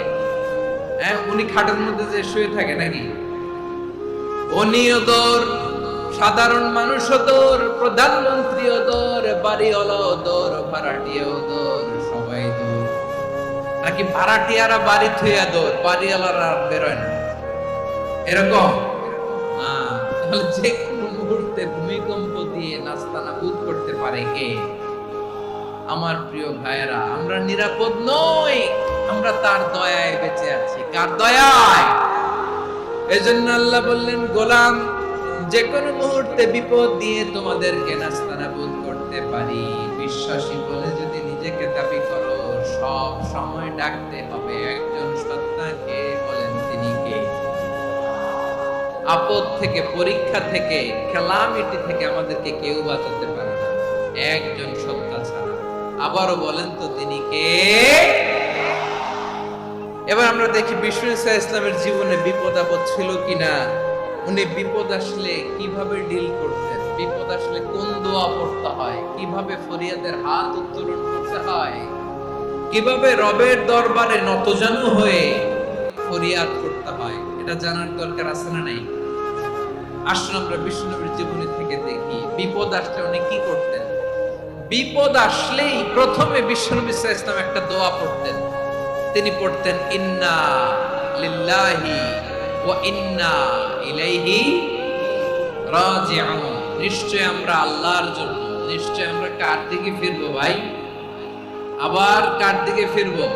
হ্যাঁ, উনি খাটের মধ্যে যে শুয়ে থাকে নাকি? উনিও দৌড়, সাধারণ মানুষও দৌড়, প্রধানমন্ত্রীও দৌড়, বাড়িওয়ালাও দৌড়, ভাড়াটিয়াও দৌড়, সবাই দৌড়। নাকি ভাড়াটিয়ারা বাড়ি থুইয়া দৌড়, বাড়িওয়ালারা বেরোয় না? এরকম না। তাহলে যে কোনো মুহূর্তে ভূমিকম্প দিয়ে নাস্তানাবুদ করতে পারে কে? আমার প্রিয় ভাইয়েরা, আমরা নিরাপদ নই, আমরা তার দয়ায় বেঁচে আছি। কার দয়ায়? এজন্য আল্লাহ বললেন, গোলাম, যে কোনো মুহূর্তে বিপদ দিয়ে তোমাদেরকে নাস্তানাবুদ করতে পারি। বিশ্বাসী বলে যদি নিজেকে দাবি করো, সব সময় ডাকতে হবে একজন সত্তাকে। বলেন তিনি কে? আপদ থেকে, পরীক্ষা থেকে, ক্যালামিটি থেকে আমাদেরকে কেউ বাঁচাতে পারে না, একজন সত্তা ছাড়া। আবারও বলেন তো তিনি কে? এবার আমরা দেখি বিষ্ণু ঈসা ইসলামের জীবনে বিপদ আপদ ছিল কিনা। উনি বিপদ আসলে কিভাবে ডিল করতেন, বিপদ আসলে কোন দোয়া পড়তে হয়, কিভাবে ফরিয়াদের হাত উত্তোলন করতে হয়, কিভাবে রবের দরবারে নতজানু হয়ে ফরিয়াদ করতে হয়, এটা জানার দরকার আছে না নাই? আসুন আমরা বিষ্ণু নবীর জীবনী থেকে দেখি বিপদ আসলে উনি কি করতেন। বিপদ আসলেই প্রথমে বিষ্ণু নবী সাল্লাল্লাহু আলাইহি ওয়াসাল্লাম একটা দোয়া পড়তেন। তিনি পড়তেন, ইন্না লিল্লাহি ওয়া ইন্না ইলাইহি রাজিউন। নিশ্চয় আমরা আল্লাহর জন্য, নিশ্চয় আমরা কার দিকে ফিরবো ভাই? আবার কার দিকে ফিরবো?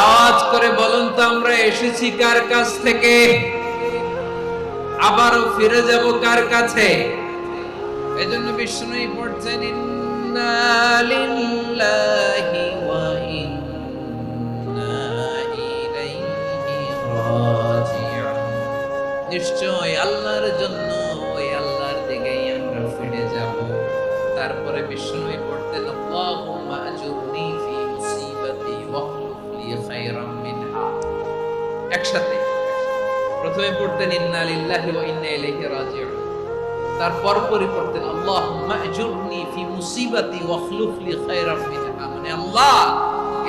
আওয়াজ করে বলুন তো, আমরা এসেছি কার কাছ থেকে? আবারও ফিরে যাব কার কাছে? এজন্য বিষ্ণুই পড়ছেন, ইন্না লিল্লাহি ওয়া ইন্না ইলাইহি রাজিউন। নিশ্চয় আল্লাহর জন্য, ওই আল্লাহর দিকেই আমরা ফিরে যাব। তারপরে বিষ্ণুই পড়তেন, আল্লাহুম্মা আজুরনি ফি মুসিবাতি ওয়াখলুফ লি খায়রাম মিনহা। একসাথে প্রথমে পড়তেন ইন্না লিল্লাহি ওয়া ইন্না ইলাইহি রাজিউন, তারপর পরে পড়তেন আল্লাহুম্মা আজুরনি ফি মুসিবাতি ওয়াখলুফ লি খায়রাম মিনহা। মানে আল্লাহ,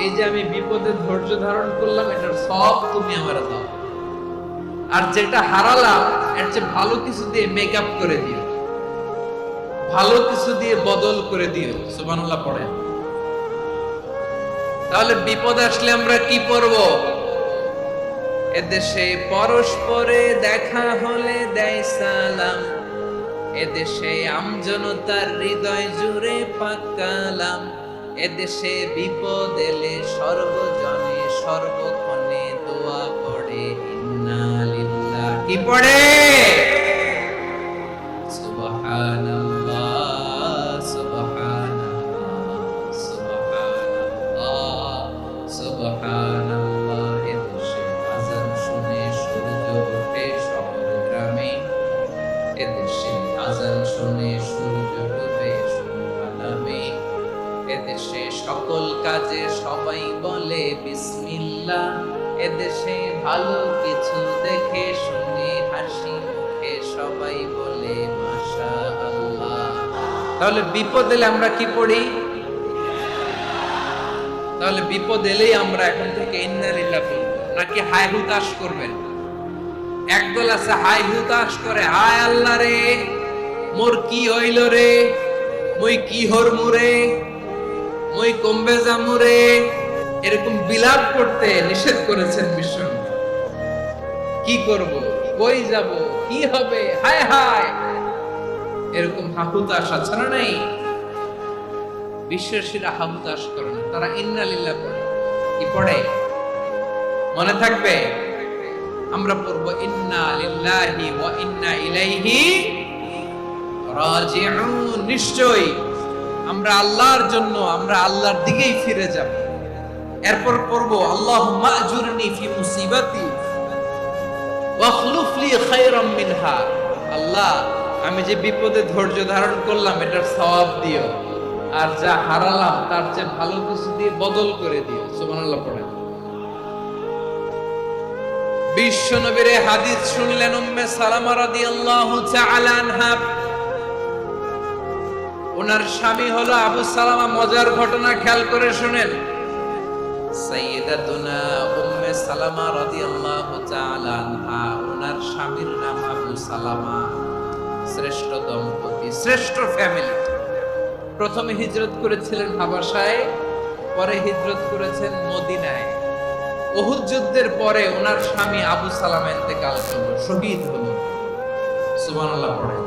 এই যে আমি বিপদে ধৈর্য ধারণ করলাম, এটার সব তুমি আমারে দাও, আর যেটা হারালাম এর চেয়ে ভালো কিছু দিয়ে মেকআপ করে দিও, ভালো কিছু দিয়ে বদল করে দিও। সুবহানাল্লাহ পড়েন। তাহলে বিপদ আসলে আমরা কি পড়ব? এদেশে পরস্পরে দেখা হলে দেয় সালাম, এদেশে আমজনতার হৃদয় জুড়ে পাকালাম, এদেশে বিপদ এলে সর্বজনে সর্বক্ষণে দোয়া পড়ে ইন্না লিল্লাহ। কি পড়ে? সুবহানাল্লাহ, সুবহানাল্লাহ, সুবহানাল্লাহ, সুবহানাল্লাহ। এদেশে আযান শুনে সূর্য ওঠে শহর গ্রামে, এদেশে আযান শুনে সূর্য ডুবে সন্ধ্যা নামে, এদেশে সকল কাজে সবাই বলে বিসমিল্লাহ, এদেশে ভালো কিছু দেখে শুনে হাসি মুখে সবাই বলে মাশাআল্লাহ। তাহলে বিপদ এলে আমরা কি পড়ি? তাহলে বিপদ এলেই আমরা এখন থেকে ইন্না লিল্লাহ পড়ব, নাকি হায় হুতাশ করবেন? একদল আছে হাই হুতাশ করে, হায় আল্লাহ রে, মোর কি হইল রে, মই কি হরমু রে, মই কমবে যামু রে, এরকম বিলাপ করতে নিষেধ করেছেন বিশ্বনবী। কি করব, কই যাব, কি হবে, হায় হায়, এরকম হাহুতাশ আছে না নাই? বিশ্বাসীরা হাহুতাশ করে না, তারা ইন্না লিল্লাহ পড়ে। কি পড়ে মনে থাকবে? আমরা পড়বো ইন্না লিল্লাহি ওয়া ইন্না ইলাইহি রাজিউন। নিশ্চয়ই আমরা আল্লাহর জন্য, আমরা আল্লাহর দিকেই ফিরে যাব। এরপর পড়বো আল্লাহুম্মা আজুরনি ফি মুসিবাতি ওয়া খলুফ লি খায়রাম মিনহা। আল্লাহ, আমি যে বিপদে ধৈর্য ধারণ করলাম এটার সওয়াব দিও, আর যা হারালাম তার চেয়ে ভালো কিছু দিয়ে বদল করে দিও। সুবহানাল্লাহ পড়েন। বিশ্ব নবীর হাদিস শুনলেন উম্মে সালামা রাদিয়াল্লাহু তাআলা আনহা। ওনার স্বামী হলো আবু সালামা। মজার ঘটনা খেয়াল করে শুনেন। সাইয়্যিদাতুনা উম্মে সালামা রাদিয়াল্লাহু তাআলা আনহা, ওনার স্বামীর নাম আবু সালামা। শ্রেষ্ঠ দম্পতি, শ্রেষ্ঠ ফ্যামিলি। প্রথমে হিজরত করেছিলেন হাবাশায়, পরে হিজরত করেছেন মদিনায়। উহুদ যুদ্ধের পরে ওনার স্বামী আবু সালামা ইন্তেকাল করল, শহীদ হলো। সুবহানাল্লাহ পড়ে।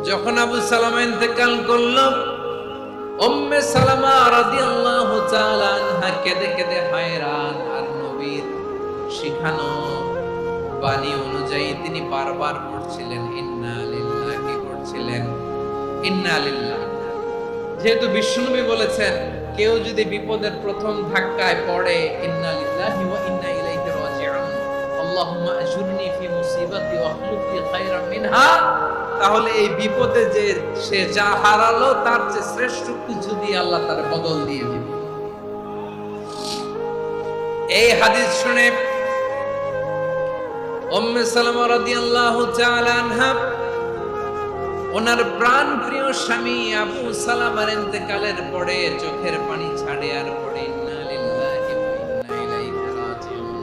যখন আবু সালামা ইন্তেকাল করল, উম্মে সালামা রাদিয়াল্লাহু তাআলা আনহা কেঁদে কেঁদে হায়রান। আর নবীর শিখানো বাণী অনুযায়ী তিনি বারবার পড়ছিলেন ইন্না লিল্লাহি, পড়ছিলেন ইন্না লিল্লাহ। যেহেতু বিশ্বনবী বলেছেন কেউ যদি বিপদের প্রথম ধাক্কায় পড়ে ইন্না লিল্লাহি ওয়া ইন্না ইলাইহি রাজিউন, আল্লাহুম্মা আজুরনি ফি মুসিবাতি ওয়া খলুফ লি খায়রাম মিনহা, তাহলে এই বিপদে যে সে যা হারালো তার চেয়ে শ্রেষ্ঠ কিছু দিয়ে আল্লাহ তার বদল দিয়ে দিবে। এই হাদিস শুনে উম্মে সালামা রাদিয়াল্লাহু তাআলা আনহা ওনার প্রাণ প্রিয় স্বামী আবু সালামার ইন্তেকালের পরে চোখের পানি ছাড়ে আর পড়ে ইন্না লিল্লাহি ওয়া ইন্না ইলাইহি রাজিউন,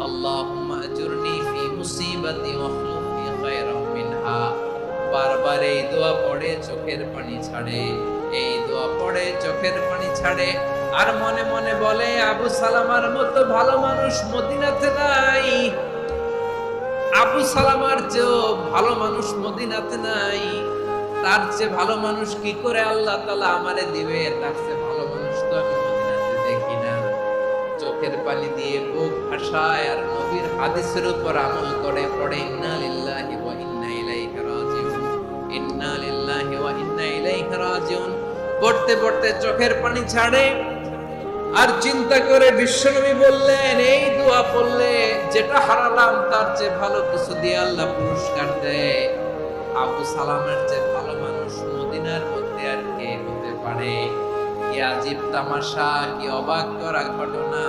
আল্লাহুম্মা আজুরনি ফি মুসিবাতি ওয়া খলুফ লি খায়রাম মিনহা। বারবার এই দোয়া পড়ে চোখের পানি ছাড়ে, এই দোয়া পড়ে চোখের পানি ছাড়ে। আর মনে মনে বলে আবু সালামার মতো ভালো মানুষ মদিনাতে নাই, আবু সালামার চেয়েও ভালো মানুষ মদিনাতে নাই। তার চেয়ে ভালো মানুষ কি করে আল্লাহ তাআলা আমারে দিবে? তার চেয়ে ভালো মানুষ তো আমি মদিনাতে দেখি না। চোখের পানি দিয়ে বুক ভাসায় আর নবীর হাদিসের উপর আমল করে পড়ে ইন্না লিল্লাহি ওয়া ইন্না ইলাইহি রাজিউন, ইন্না লিল্লাহি ওয়া ইন্না ইলাইহি রাজিউন। পড়তে পড়তে চোখের পানি ছাড়ে আর চিন্তা করে বিশ্বনবী বললেন এই দোয়া পড়লে যেটা হারালাম তার চেয়ে ভালো কিছু দিয়ে আল্লাহ পুরস্কার দেয়। আবু সালামের চেয়ে ভালো মানুষ মদিনার মধ্যে আর কে হতে পারে? কি আজীব তামাশা, কি অবাক করা ঘটনা।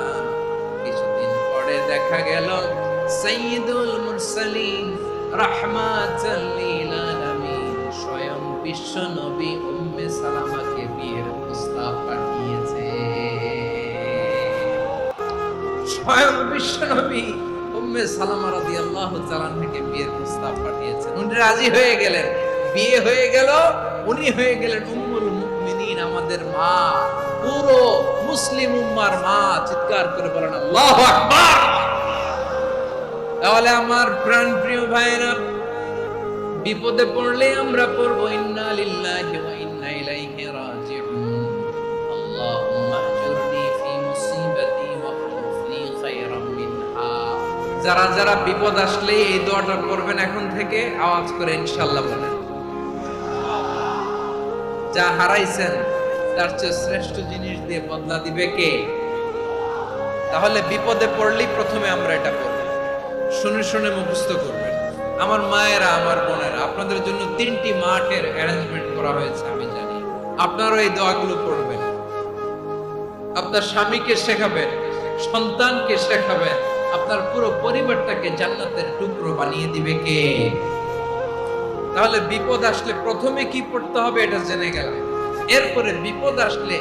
কিছুদিন পরে দেখা গেল সাইয়্যিদুল মুরসালিন রাহমাতাল লিল আলামিন স্বয়ং বিশ্ব নবী উম্মে সালামাকে বিয়ের প্রস্তাব পাঠিয়েছে। স্বয়ং বিশ্বনবী উম্মে সালামা রাদিয়াল্লাহু তাআলা থেকে বিয়ের প্রস্তাব পাঠিয়েছেন। উনি রাজি হয়ে গেলেন, বিয়ে হয়ে গেল, উনি হয়ে গেলেন উম্মুল মুমিনিন, আমাদের মা, পুরো মুসলিম উম্মার মা। চিৎকার করে বলেন আল্লাহু আকবার। তাহলে আমার প্রাণ প্রিয় ভাইরা, বিপদে পড়লে আমরা পড়বো ইন্না লিল্লাহি ওয়া ইন্না ইলাইহি রাজিউন, আল্লাহুম্মা আজুরনি ফি মুসিবাতি ওয়া খলুফ লি খায়রাম মিনহা। যারা যারা বিপদ আসলে এই দোয়াটা পড়বেন এখন থেকে আওয়াজ করে ইনশাআল্লাহ বলেন। যা হারাইছেন তার চেয়ে শ্রেষ্ঠ জিনিস দিয়ে বদলা দিবে কে? তাহলে বিপদে পড়লেই প্রথমে আমরা এটা পড়ব। শুনে শুনে মুখস্থ করবেন। আমার মায়েরা, আমার বোনেরা, আপনাদের জন্য 3টি মাঠের অ্যারেঞ্জমেন্ট করা হয়েছে, আমি জানি। আপনারাও এই দোয়াগুলো পড়বেন, আপনার স্বামীকে শেখাবেন, সন্তানকে শেখাবেন, আপনার পুরো পরিবারটাকে জান্নাতের টুকরো বানিয়ে দিবে কে? তাহলে বিপদ আসলে প্রথমে কি পড়তে হবে এটা জেনে গেলাম। এরপরে বিপদ আসলে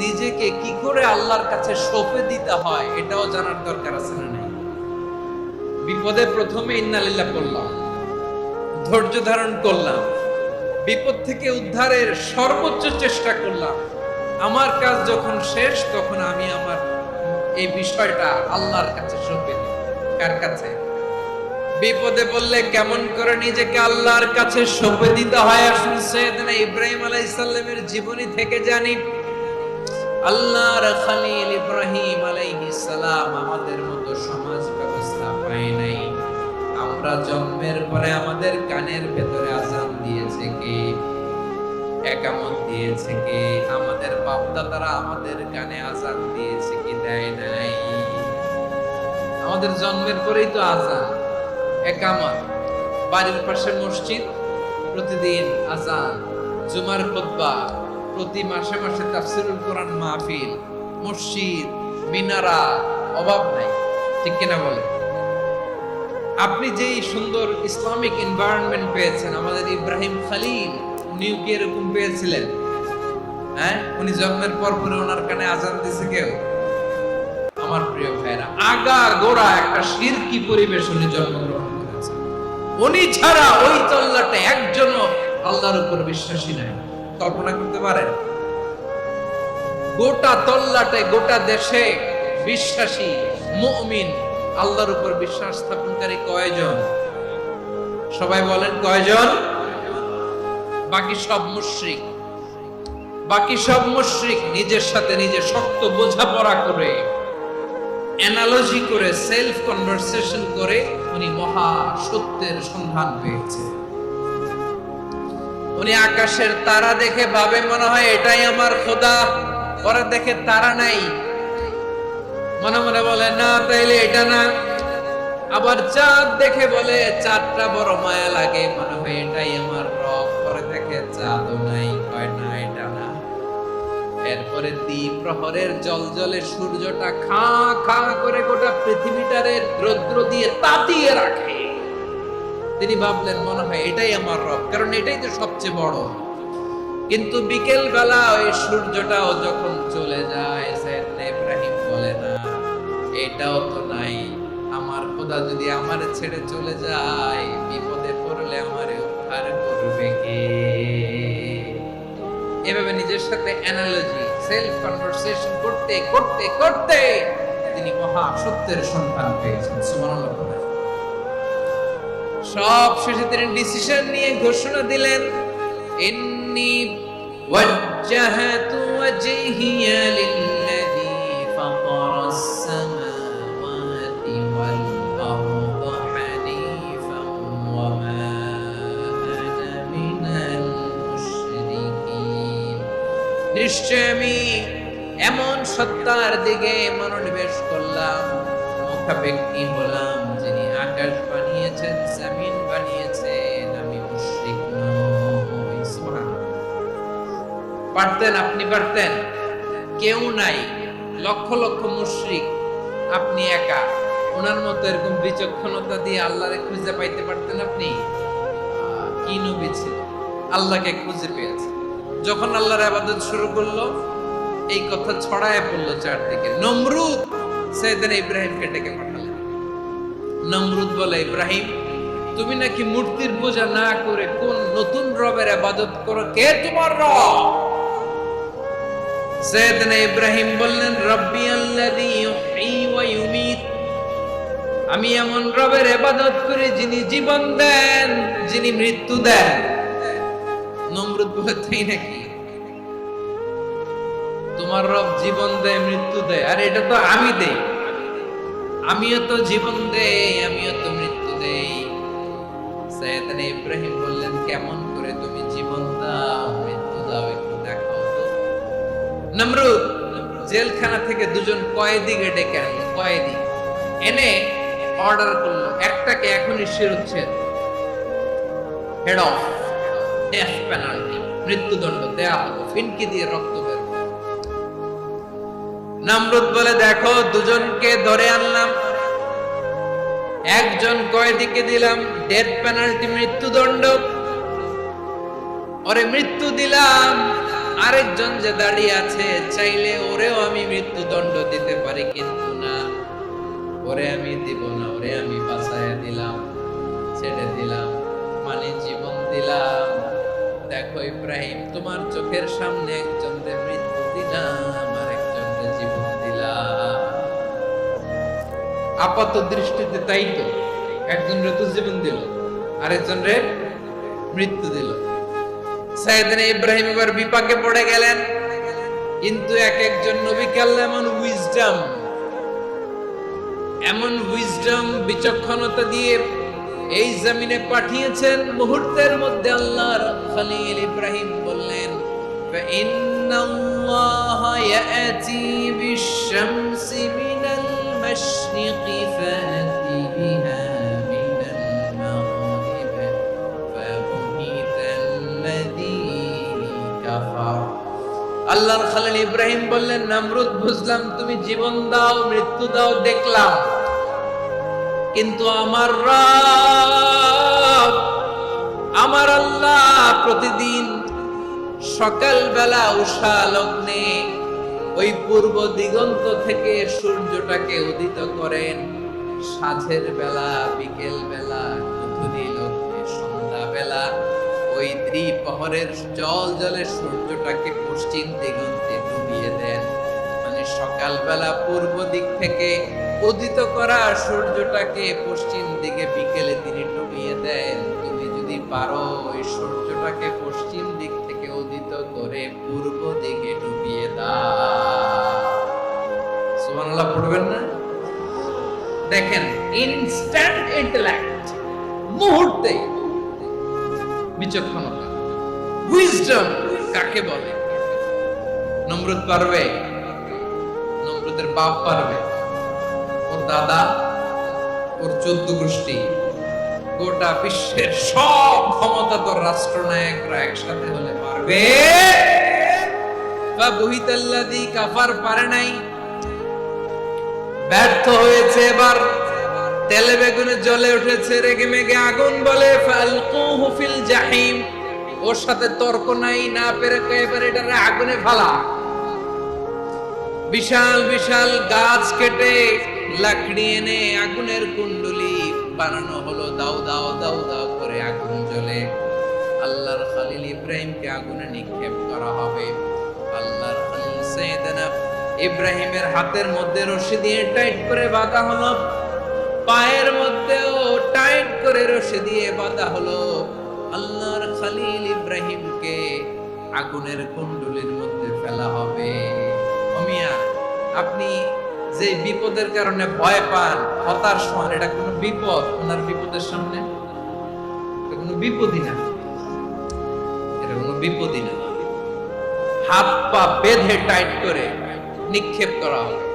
নিজেকে কি করে আল্লাহর কাছে সঁপে দিতে হয় এটাও জানার দরকার আছে না নাই? বিপদে প্রথমে ইন্নালিল্লাহ বললাম, ধৈর্য ধারণ করলাম, বিপদ থেকে উদ্ধারের সর্বোচ্চ চেষ্টা করলাম। আমার কাজ যখন শেষ তখন আমি আমার এই বিষয়টা আল্লাহর কাছে সঁপে দিই। কার কাছে? বিপদে বললে কেমন করে নিজেকে আল্লাহর কাছে সঁপে দিতে হয় আসুন সাইয়েদনা ইব্রাহিম আলাইহিস সালামের জীবনী থেকে জানি। আল্লাহর খলিল ইব্রাহিম আলাইহিস সালাম আমাদের মতো সমাজ ব্যবস্থা পায় নাই। আমরা জন্মের পরে আমাদের কানের ভেতরে আযান দিয়েছে কে? একামত দিয়েছে কে? আমাদের বাপ-দাদারা আমাদের কানে আযান দিয়েছে কি দেয় নাই? আমাদের জন্মের পরেই তো আযান, একামত, বাড়ির পাশে মসজিদ, প্রতিদিন আযান, জুমার খুতবা, প্রতি মাসে মাসে তাফসীরুল কোরআন মাহফিল, মসজিদ, মিনারা, অভাব নাই। ঠিক কিনা বলে? আপনি যেই সুন্দর ইসলামিক এনভায়রনমেন্ট পেয়েছেন, আমাদের ইব্রাহিম খলিল উনিও কি এরকম পেয়েছিলেন? হ্যাঁ, উনি জন্মের পর পরে ওনার কানে আযান দিছে কেউ? আমার প্রিয় ভাইরা, আগা গোড়া একটা শিরকি পরিবেশ উনি জন্মগ্রহণ করেছেন। উনি ছাড়া ওই তল্লাটে একজনও আল্লাহর উপর বিশ্বাসী নাই। কল্পনা করতে পারেন? গোটা তল্লাটে, গোটা দেশে বিশ্বাসী মুমিন, আল্লাহর উপর বিশ্বাস স্থাপনকারী কয়জন? সবাই বলেন কয়জন? বাকি সব মুশরিক। বাকি সব মুশরিক নিজের সাথে নিজে শক্ত বোঝাপড়া করে, অ্যানালজি করে, সেলফ কনভারসেশন করে উনি মহা সত্যের সন্ধান পেয়েছে। উনি আকাশের তারা দেখে ভাবে মনে হয় এটাই আমার খোদা। ওরা দেখে তারা নাই, মনে মনে বলে না তাইলে এটা না। আবার চাঁদ দেখে বলে চাঁদটা বড় মায়া লাগে, মনে হয় এটাই আমার রব। পরে দেখে চাঁদও নাই, কয় না এটা না। এরপরে দ্বীপ প্রহরের জলজলে সূর্যটা খা খা করে গোটা পৃথিবীটারে রৌদ্র দিয়ে তাতিয়ে রাখে। তিনি ভাবলেন মনে হয় এটাই আমার রব, কারণ এটাই তো সবচেয়ে বড়। কিন্তু বিকেল বেলা ওই সূর্যটাও যখন চলে যায়, সাইয়েদনা ইব্রাহিম বলে না এটাও তো নাই। আমার খোদা যদি আমার ছেড়ে চলে যায়, বিপদে পড়লে আমারে উদ্ধার করবে কে? এভাবে নিজের সাথে অ্যানালজি, সেলফ কনভারসেশন করতে করতে করতে তিনি মহা সত্যের সন্ধান পেয়েছেন। সুবহানাল্লাহ। সব শেষে তিনি ডিসিশন নিয়ে ঘোষণা দিলেন, ইন্নী ওয়াজ্জাহাতু ওয়াজহিয়া লিল্লাযী ফাতারাস সামাওয়াতি ওয়াল আরদা হানিফান ওয়া মা আনা মিনাল মুশরিকিন। নিশ্চয় আমি এমন সত্তার দিকে মনোনিবেশ করলাম, মুখাপেক্ষী হলাম, যিনি আকাশ বানিয়েছেন, জমিন বানিয়েছেন, আমি মুশরিক নই। সুবহানাল্লাহ। পারতেন? আপনি পারতেন? কেউ নাই, লক্ষ লক্ষ মুশরিক, আপনি একা। ওনার মতো এরকম বিচক্ষণতা দিয়ে আল্লাহরে খুঁজে পাইতে পারতেন আপনি? কি নবী ছিল, আল্লাহকে খুঁজে পেয়েছে। যখন আল্লাহর ইবাদত শুরু করলো, এই কথা ছড়ায় পড়লো চারদিকে। নমরুদ সাইয়েদনা ইব্রাহিমকে ডেকে পাঠালেন। নমরুদ বলে, ইব্রাহিম তুমি নাকি মূর্তির পূজা না করে কোন নতুন রবের ইবাদত করো, কে তোমার রব? সাইয়েদনা ইব্রাহিম বললেন, রব্বি আল্লাযী ইউহয়ী ওয়া ইউমীত। আমি এমন রবের ইবাদত করি যিনি জীবন দেন, যিনি মৃত্যু দেন। নমরুদ বলে, তাই নাকি? তোমার রব জীবন দেয়, মৃত্যু দেয়, আর এটা তো আমি দেই। আমিও তো জীবন দেই, আমিও তো মৃত্যু দেই। সাইয়েদনা ইব্রাহিম বললেন, কেমন করে তুমি জীবন দাও, মৃত্যু দাও, একটু দেখাও তো। নমরুদ জেলখানা থেকে দুজন কয়েদিকে ডেকে আনলো। কয়েদি এনে অর্ডার করলো, একটাকে এখনই শিরোচ্ছেদ, হেড অফ, ডেথ পেনাল্টি, মৃত্যুদণ্ড দেয়া হলো, ফিনকি দিয়ে রক্ত বের। নমরুদ বলে, দেখো দুজনকে ধরে আনলাম, একজন কয়েদিকে দিলাম ডেথ পেনাল্টি, মৃত্যুদণ্ড, ওরে মৃত্যু দিলাম। আরেকজন যে দাঁড়িয়ে আছে, চাইলে ওরেও আমি মৃত্যুদণ্ড দিতে পারি, কিন্তু না, ওরে আমি দিব না, ওরে আমি বাঁচাইয়া দিলাম, ছেড়ে দিলাম, মানে জীবন দিলাম। দেখো ইব্রাহিম, তোমার চোখের সামনে একজনকে মৃত্যু দিলাম আর একজনকে জীবন দিলাম। আপাত দৃষ্টিতে তাই তো, একজনরে তো জীবন দিল, আরেকজনরে মৃত্যু দিল। সাইয়েদনা ইব্রাহিম এবার বিপাকে পড়ে গেলেন, কিন্তু এক একজন নবীকে আল্লাহ এমন উইজডম বিচক্ষণতা দিয়ে এই জমিনে পাঠিয়েছেন। মুহূর্তের মধ্যে আল্লাহর খলিল ইব্রাহিম বললেন, ফাইন্নাল্লাহা ইয়াতি বিশ-শামসি মিনাল মাশরিকি ফাতি বিহা মিনাল মাগরিব ফাবুহিতাল্লাযী কাফার। আল্লাহর খলিল ইব্রাহিম বললেন, নমরুদ, বুঝলাম তুমি জীবন দাও, মৃত্যু দাও, দেখলাম, কিন্তু আমার রব, আমার আল্লাহ প্রতিদিন সকালবেলা উষা লগ্নে ওই পূর্ব দিগন্ত থেকে সূর্যটাকে উদিত করেন, সাঁঝের বেলা, বিকেল বেলা, গধূলি লগ্নে, সন্ধ্যা বেলা ওই দ্বিপ্রহরের জলে সূর্যটাকে পশ্চিম দিগন্তে ডুবিয়ে দেন। মানে সকালবেলা পূর্ব দিক থেকে উদিত করা সূর্যটাকে পশ্চিম দিকে বিকেলে তিনি ডুবিয়ে দেন। তুমি যদি পারো ওই সূর্যটাকে পশ্চিম দিক থেকে উদিত করে পূর্ব দিকে ডুবিয়ে দাও। সুবহানাল্লাহ পড়বেন না? দেখেন, ইনস্ট্যান্ট ইন্টেলেক্ট, মুহূর্তে বিচক্ষণতা, উইজডম কাকে বলে? নমরুদ পারবে? নমরুদের বাপ পারবে? ওর দাদা, ওর 14 গোষ্ঠী, গোটা বিশ্বের সব ক্ষমতাধর রাষ্ট্রনায়করা একসাথে হলে পারবে? ফাবুহিতাল্লাযী কাফার পারে নাই, ব্যর্থ হয়েছে। এবার তেলে বেগুনে জ্বলে উঠেছে, রেগে মেগে আগুন বলে ফালকুহু ফিল জাহিম। ওর সাথে তর্ক নাই, না পেরে এবারে এটারে আগুনে ফালা। বিশাল বিশাল গাছ কেটে লাকড়ি এনে আগুনের কুণ্ডলি বানানো হলো, দাও দাও দাও দাও করে আগুন জ্বলে। আল্লাহর খলিল ইব্রাহিমকে আগুনে নিক্ষেপ করা হবে। আল্লাহর খলিল সাইয়েদনা ইব্রাহিমের হাতের মধ্যে রশি দিয়ে টাইট করে বাঁধা হলো, পায়ের মধ্যেও টাইট করে রশি দিয়ে বাঁধা হলো। আল্লাহর খলিল ইব্রাহিমকে আগুনের কুণ্ডলীর মধ্যে ফেলা হবে। ওমিয়া, আপনি যে বিপদের কারণে ভয় পান, হতাশ হন, এটা কোনো বিপদ? ওনার বিপদের সামনে এটা কোনো বিপদই না, এটা কোনো বিপদই না। হাত পা বেঁধে টাইট করে নিক্ষেপ করা হবে,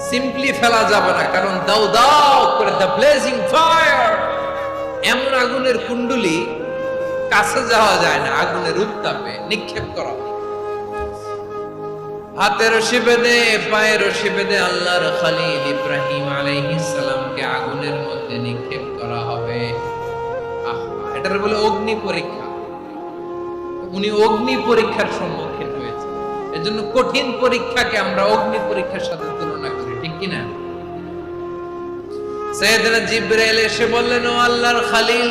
সিম্পলি ফেলা যাবে না, কারণ দাও দাও করে দ্য ব্লেজিং ফায়ার, এমন আগুনের কুণ্ডলী, কাছে যাওয়া যায় না, আগুনের উত্তাপে নিক্ষেপ করা হবে। হাতে রশি বেঁধে, পায়ে রশি বেঁধে আল্লাহর খলিল ইব্রাহিম আলাইহিস সালামকে আগুনের মধ্যে নিক্ষেপ করা হবে। এটার বলে অগ্নি পরীক্ষা। উনি অগ্নি পরীক্ষার সম্মুখীন হয়েছে, এজন্য কঠিন পরীক্ষাকে আমরা অগ্নি পরীক্ষার সাথে তুলনা করি, ঠিক কিনা? সাইয়েদনা জিবরাইল এসে বললেন, ও আল্লাহর খলিল,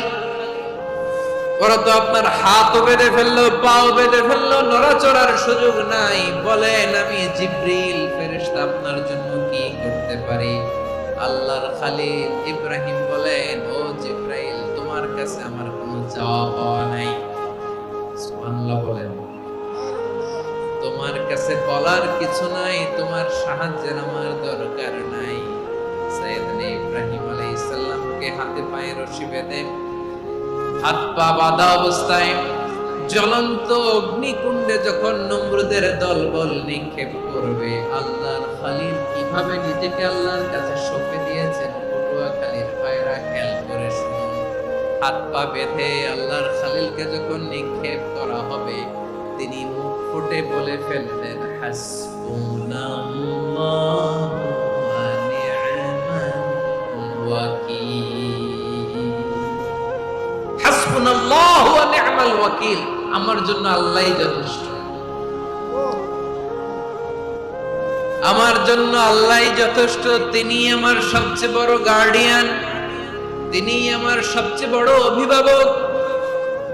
ওরা তো আপনার হাতও বেঁধে ফেললো, পাও বেঁধে ফেললো, নড়াচড়ার সুযোগ নাই, বলেন আমি জিবরিল ফেরেশতা আপনার জন্য কি করতে পারি? আল্লাহর খলিল ইব্রাহিম বলেন, ও জিবরাইল, তোমার কাছে আমার কোনো চাওয়া পাওয়া নাই। সুবহানাল্লাহ বলেন। তোমার কাছে বলার কিছু নাই, তোমার সাহায্যের আমার দরকার নাই। সাইয়েদনা ইব্রাহিম আলাইহিস সালামকে হাতে পায়ে রশি বেঁধে, হাত পা বাঁধা অবস্থায় জ্বলন্ত অগ্নিকুণ্ডে যখন নমরুদের দলবল নিক্ষেপ করবে, আল্লাহর খলিল কিভাবে নিজেকে আল্লাহর কাছে সঁপে দিয়েছেন, পটুয়াখালীর ভাইরা খেয়াল করে শুনুন। হাত পা বেঁধে আল্লাহর খলিলকে যখন নিক্ষেপ করা হবে, তিনি মুখ ফুটে বলে ফেললেন, হাসবুনাল্লাহু ওয়া নি'মাল ওয়াকিল। হাসবুনাল্লাহু ওয়া নি'মাল ওয়াকিল, আমার জন্য আল্লাহই যথেষ্ট। আমার জন্য আল্লাহই যথেষ্ট, তিনি আমার সবচেয়ে বড় গার্ডিয়ান, তিনি আমার সবচেয়ে বড় অভিভাবক।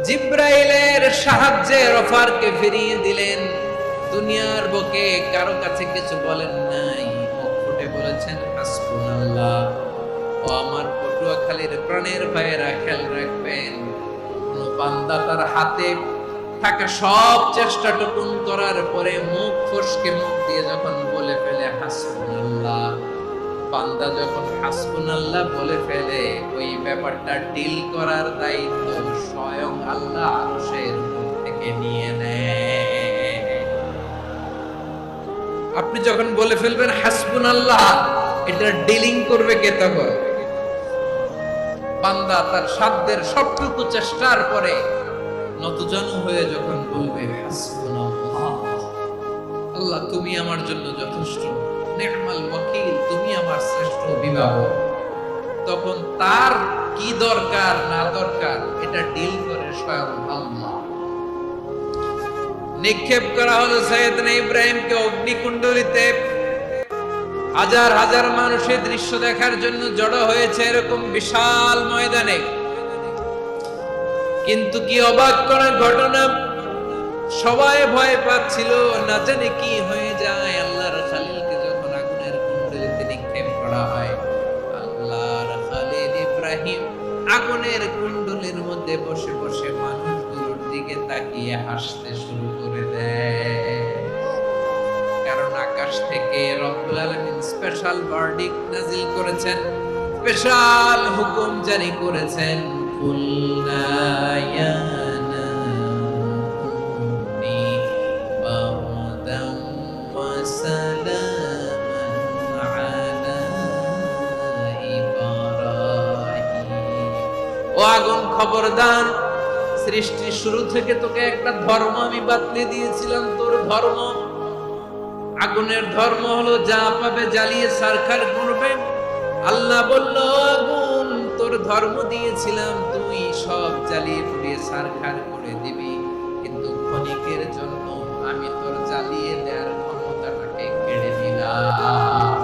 জিব্রাইলের সাহায্যে অফারকে ফিরিয়ে দিলেন। দুনিয়ার বুকে কারো কাছে কিছু বলেন নাই, মুখ ফুটে বলেছেন হাসবুনাল্লাহ। ও আমার পটুয়াখালীর প্রাণের ভাইয়েরা, খেয়াল রাখবেন, কোন বান্দা তার হাতে থাকা সব চেষ্টা টুকুন করার পরে মুখ ফসকে মুখ দিয়ে যখন বলে ফেলে হাসবুনাল্লাহ, বান্দা যখন হাসবুনাল্লাহ বলে ফেলে, ওই ব্যাপারটা ডিল করার দায়িত্ব স্বয়ং আল্লাহ আরশের উপর থেকে নিয়ে নেয়। আপনি যখন বলে ফেলবেন হাসবুনাল্লাহ, এটা ডিলিং করবে কে তখন? বান্দা তার সাধ্যের সবটুকু চেষ্টার পরে নতজানু হয়ে যখন বলবে হাসবুনাল্লাহ, আল্লাহ তুমি আমার জন্য যথেষ্ট, নি'মাল ওয়াকিল, তুমি আমার শ্রেষ্ঠ অভিভাবক, তখন তার কি দরকার না দরকার এটা ডিল করে স্বয়ং আল্লাহ। নিক্ষেপ করা হলো সাইয়েদনা ইব্রাহিমকে অগ্নিকুণ্ডলিতে। হাজার হাজার মানুষের দৃশ্য দেখার জন্য জড়ো হয়েছে এরকম বিশাল ময়দানে। কিন্তু কি অবাক করার ঘটনা, সবাই ভয় পাচ্ছিল, না জানে কি হয়ে যায়। আল্লাহর খালিলকে যখন আগুনের কুণ্ডলিতে নিক্ষেপ করা হয়, আল্লাহর খালিল ইব্রাহিম আগুনের কুণ্ডলীর মধ্যে বসে বসে মানুষগুলোর দিকে তাকিয়ে হাসতে শুরু করে দেয়। কারণ আকাশ থেকে রব্বুল আলামিন স্পেশাল ভার্ডিক্ট নাজিল করেছেন, স্পেশাল হুকুম জারি করেছেন, কুল্লা ইয়া নারুনি বারদান ওয়া সালামান আলা ইব্রাহিম। ও আগুন, খবরদার, সৃষ্টির শুরু থেকে তোকে একটা ধর্ম আমি বাতলে দিয়েছিলাম, তোর ধর্ম, আগুনের ধর্ম হলো যা পাবে জ্বালিয়ে সারখার করবে। আল্লাহ বলল, আগুন, তোর ধর্ম দিয়েছিলাম, তুই সব জ্বালিয়ে পুড়িয়ে সারখার করে দিবি, কিন্তু ক্ষণিকের জন্য আমি তোর জ্বালিয়ে দেওয়ার ক্ষমতাটাকে কেড়ে দিলাম,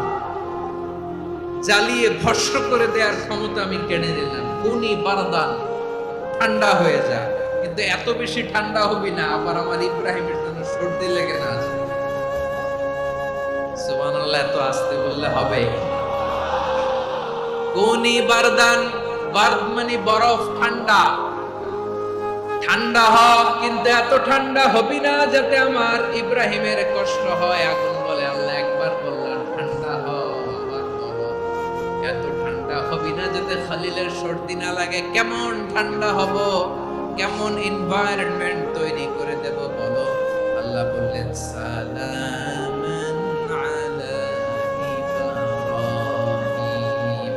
জ্বালিয়ে ভস্ম করে দেওয়ার ক্ষমতা আমি কেড়ে দিলাম। কুনি বারদান, ঠান্ডা হয়ে যা, কিন্তু এত বেশি ঠান্ডা হবি না আবার আমার ইব্রাহিমের জন্য সর্দি লেগে না যায়। সুবহানাল্লাহ, এত আস্তে বললে হবে? কুনি বারদান, বারদ মানে বরফ, ঠান্ডা, ঠান্ডা হ, কিন্তু এত ঠান্ডা হবি না যাতে আমার ইব্রাহিমের কষ্ট হয়। আগুন বলে, আল্লাহ একবার বললাম ঠান্ডা হ, আবার বলো এত ঠান্ডা হবি না যাতে খালিলের সর্দি না লাগে। কেমন ঠান্ডা হব, কেমন এনভায়রনমেন্ট তৈরি করে দেব বলো? আল্লাহ বললেন, সালামান আলা ইব্রাহিম,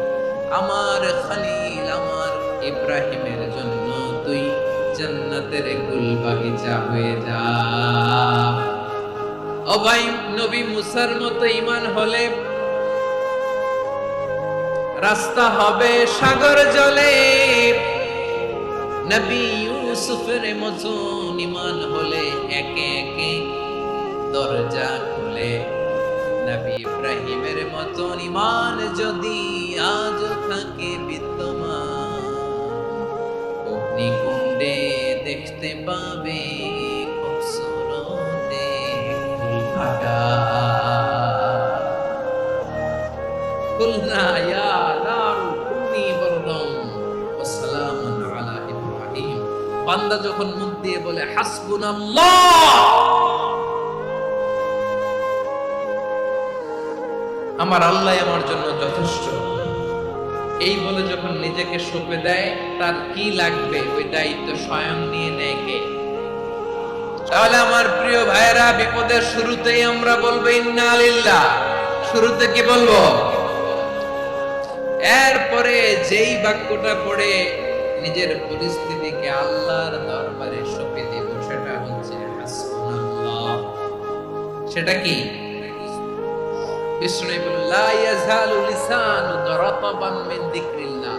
আমার খলিল, আমার ইব্রাহিমের জন্য তুই জান্নাতের গুল বাগিচা হয়ে যা। ও ভাই, নবী মুসার মতো ঈমান হলে রাস্তা হবে সাগর জলে, নবী ইউসুফের মতো ঈমান হলে একে একে দরজা খুলে। নবী ইব্রাহিমের মতো ঈমান যদি আজ থাকে বিদ্যমান, অগ্নিকুণ্ডে দেখতে পাবে খুবসুরতে ফুলফাটা। কুলনা ইয়া নারু কুনি বারদান ওয়া সালামান আলা ইব্রাহিম। বান্দা যখন মুখ দিয়ে বলে হাসবুনাল্লাহ, আমার আল্লাহ আমার জন্য যথেষ্ট, এই বলে যখন নিজেকে সঁপে দেয়, তার কি লাগবে ওই দায়িত্ব স্বয়ং নিয়ে নেয় কে? তাহলে আমার প্রিয় ভাইয়েরা, বিপদের শুরুতেই আমরা বলবো ইন্না লিল্লাহ। শুরুতে কি বলবো? এরপরে যেই বাক্যটা পড়ে নিজের পরিস্থিতিকে আল্লাহর দরবারে সঁপে দেব, সেটা হচ্ছে হাসবুনাল্লাহ। সেটা কি? বিষ্ণু বলেন, লা ইয়াজালু লিসানু রাতাবান মিন যিকরিল্লাহ,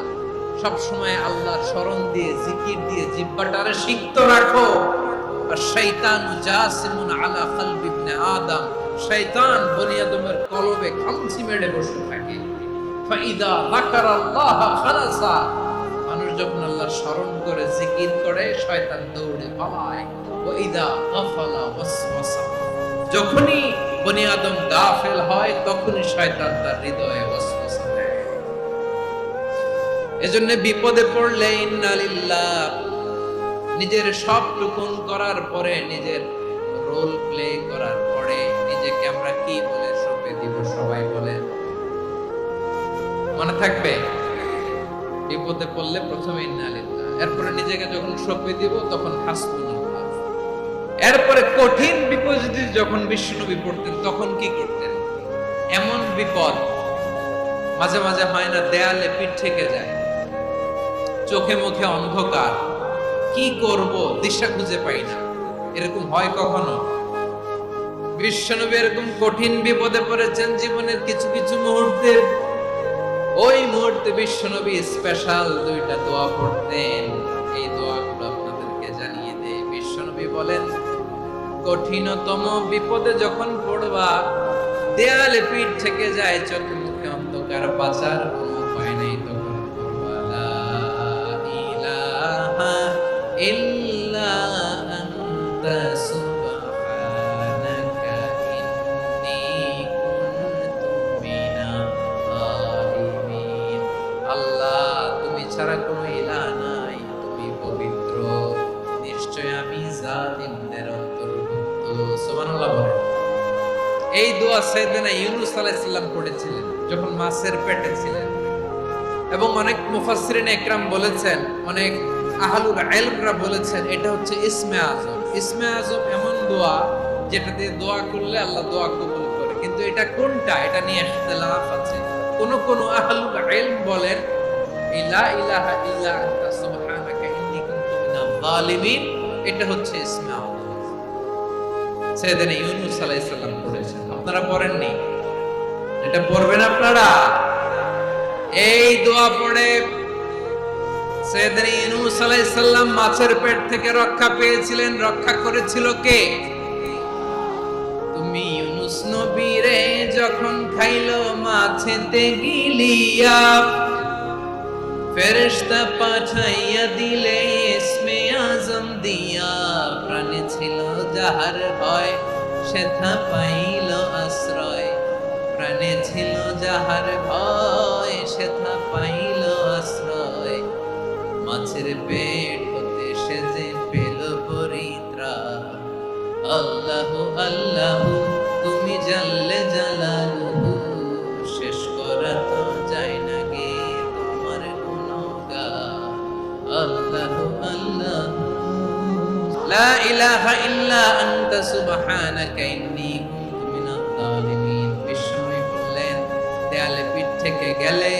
সব সময় আল্লাহর স্মরণ দিয়ে, জিকির দিয়ে জিহ্বাটারে সিক্ত রাখো। আর শাইতানু জাসিমুন আলা কলবি ইবনে আদম, শয়তান বনি আদমের কলবে খামচি মেরে বসে থাকে। ফাইদা যাকারাল্লাহ খালাসা, মানুষ যখন আল্লাহর স্মরণ করে জিকির করে শয়তান দৌড়ে পালায়। ওয়াইদা গাফালা ওয়াসওয়াসা, যখনই বনি আদম গাফেল হয় তখনই শয়তান তার হৃদয়ে ওয়াসওয়াসা দেয়। এজন্য বিপদে পড়লে ইন্না লিল্লাহ, নিজের সব টুকুন করার পরে, নিজের রোল প্লে করার পরে নিজেকে আমরা কি বলে সঁপে দিব? সবাই বলে, মনে থাকবে? বিপদে পড়লে প্রথমে ইন্না লিল্লাহ, এরপরে নিজেকে যখন সঁপে দিব তখন হাসবুনাল্লাহ। এরপরে কঠিন বিপদ যখন বিশ্বনবী পড়তেন তখন কি করতেন? এমন বিপদ মাঝে মাঝে হয় না, দেয়ালে পিঠ থেকে যায়, চোখে মুখে অন্ধকার, কি করব দিশা খুঁজে পাই না, এরকম হয় কখনো? বিশ্বনবী এরকম কঠিন বিপদে পড়েছেন জীবনের কিছু কিছু মুহূর্তে। ওই মুহূর্তে বিশ্বনবী স্পেশাল দুইটা দোয়া পড়তেন। এই দোয়াগুলো আপনাদেরকে জানিয়ে দেয়। বিশ্বনবী বলেন, কঠিনতম বিপদে যখন পড়বা, দেয়ালে পিঠ থেকে যায়, চোখে মুখে অন্ধকার, বাঁচার কোনো উপায় নেই, তখন পড়বা লা ইলাহা ইল্লা আনতা সুবহানাকা ইন্নী কুনতু মিনাল যালিমিন। আল্লাহ, তুমি ছাড়া কোনো ইলাহ নাই, তুমি পবিত্র, নিশ্চয় আমি জালিমদের অন্তর্ভুক্ত। সুবহানাল্লাহ বলেন। এই দোয়া সাইয়েদনা ইউনূস আলাইহিস সালাম পড়েছিলেন যখন মাছের পেটে ছিলেন। এবং অনেক মুফাসসিরিন ইকরাম বলেছেন, অনেক আহলুল ইলমরা বলেছেন, এটা হচ্ছে ইসমে আযম। ইসমে আযম এমন দোয়া যেটা দিয়ে দোয়া করলে আল্লাহ দোয়া কবুল করে, কিন্তু এটা কোনটা, এটা নিয়ে ইখতিলাফ আছে। কোন কোন আহলুল ইলম বলেন লা ইলাহা ইল্লা আনতা সুবহানাকা ইন্নী কুনতু মিনাল যালিমিন, এটা হচ্ছে ইসমে আযম। সাইয়েদনা ইউনূস আলাইহিস সালাম পড়েছেন, আপনারা পড়েননি? এটা পড়বেন আপনারা। এই দোয়া পড়ে সাইয়েদনা ইউনূস আলাইহিস সালাম মাছের পেট থেকে রক্ষা পেয়েছিলেন। রক্ষা করেছিল কে? তুমি ইউনূস নবীরে যখন খাইলো মাছেতে গিলিয়া, ফেরেশতা পাঠাইয়া দিলে ইসমে আযম দিয়া, প্রাণে ছিল যাহার ভয় সেথা পাইল আশ্রয়, প্রাণে ছিল যাহার ভয় সেথা পাইল আশ্রয়, মাছের পেট হতে সে যে পেল পরিত্রাণ। আল্লাহু আল্লাহু তুমি জাল্লে জালালুহু, শেষ করা তো যায় না গে তোমার গুণগান। আল্লাহু আল্লাহু লা ইলাহা ইল্লা আনতা সুবহানাকা ইন্নী কুনতু মিনাল যালিমিন। বিশ্বনবী বললেন, দেয়ালে পিঠ থেকে গেলে,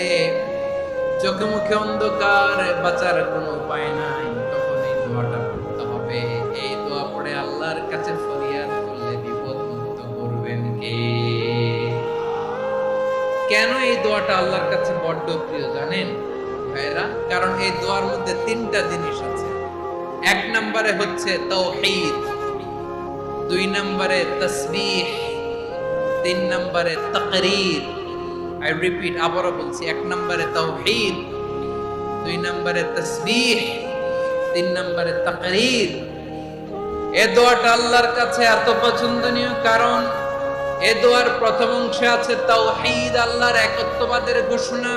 চোখে মুখে অন্ধকার, বাঁচার কোনো উপায় নাই, তখন এই দোয়াটা পড়তে হবে। এই দোয়া পড়ে আল্লাহর কাছে ফরিয়াদ করলে বিপদ মুক্ত করবেন কে? কেন এই দোয়াটা আল্লাহর কাছে বড্ড প্রিয় জানেন ভাইরা? কারণ এই দোয়ার মধ্যে তিনটা জিনিস আছে। এক নম্বরে হচ্ছে তাওহীদ, দুই নম্বরে তাসবিহ, তিন নম্বরে তাকরীর। আই রিপিট, আবারও বলছি, এক নম্বরে তাওহীদ, দুই নম্বরে তাসবিহ, তিন নম্বরে তাকরীর। এই দোয়াটা আল্লাহর কাছে এত পছন্দনীয় কারণ এই দোয়ার প্রথম অংশে আছে তাওহীদ, আল্লাহর একত্ববাদের ঘোষণা।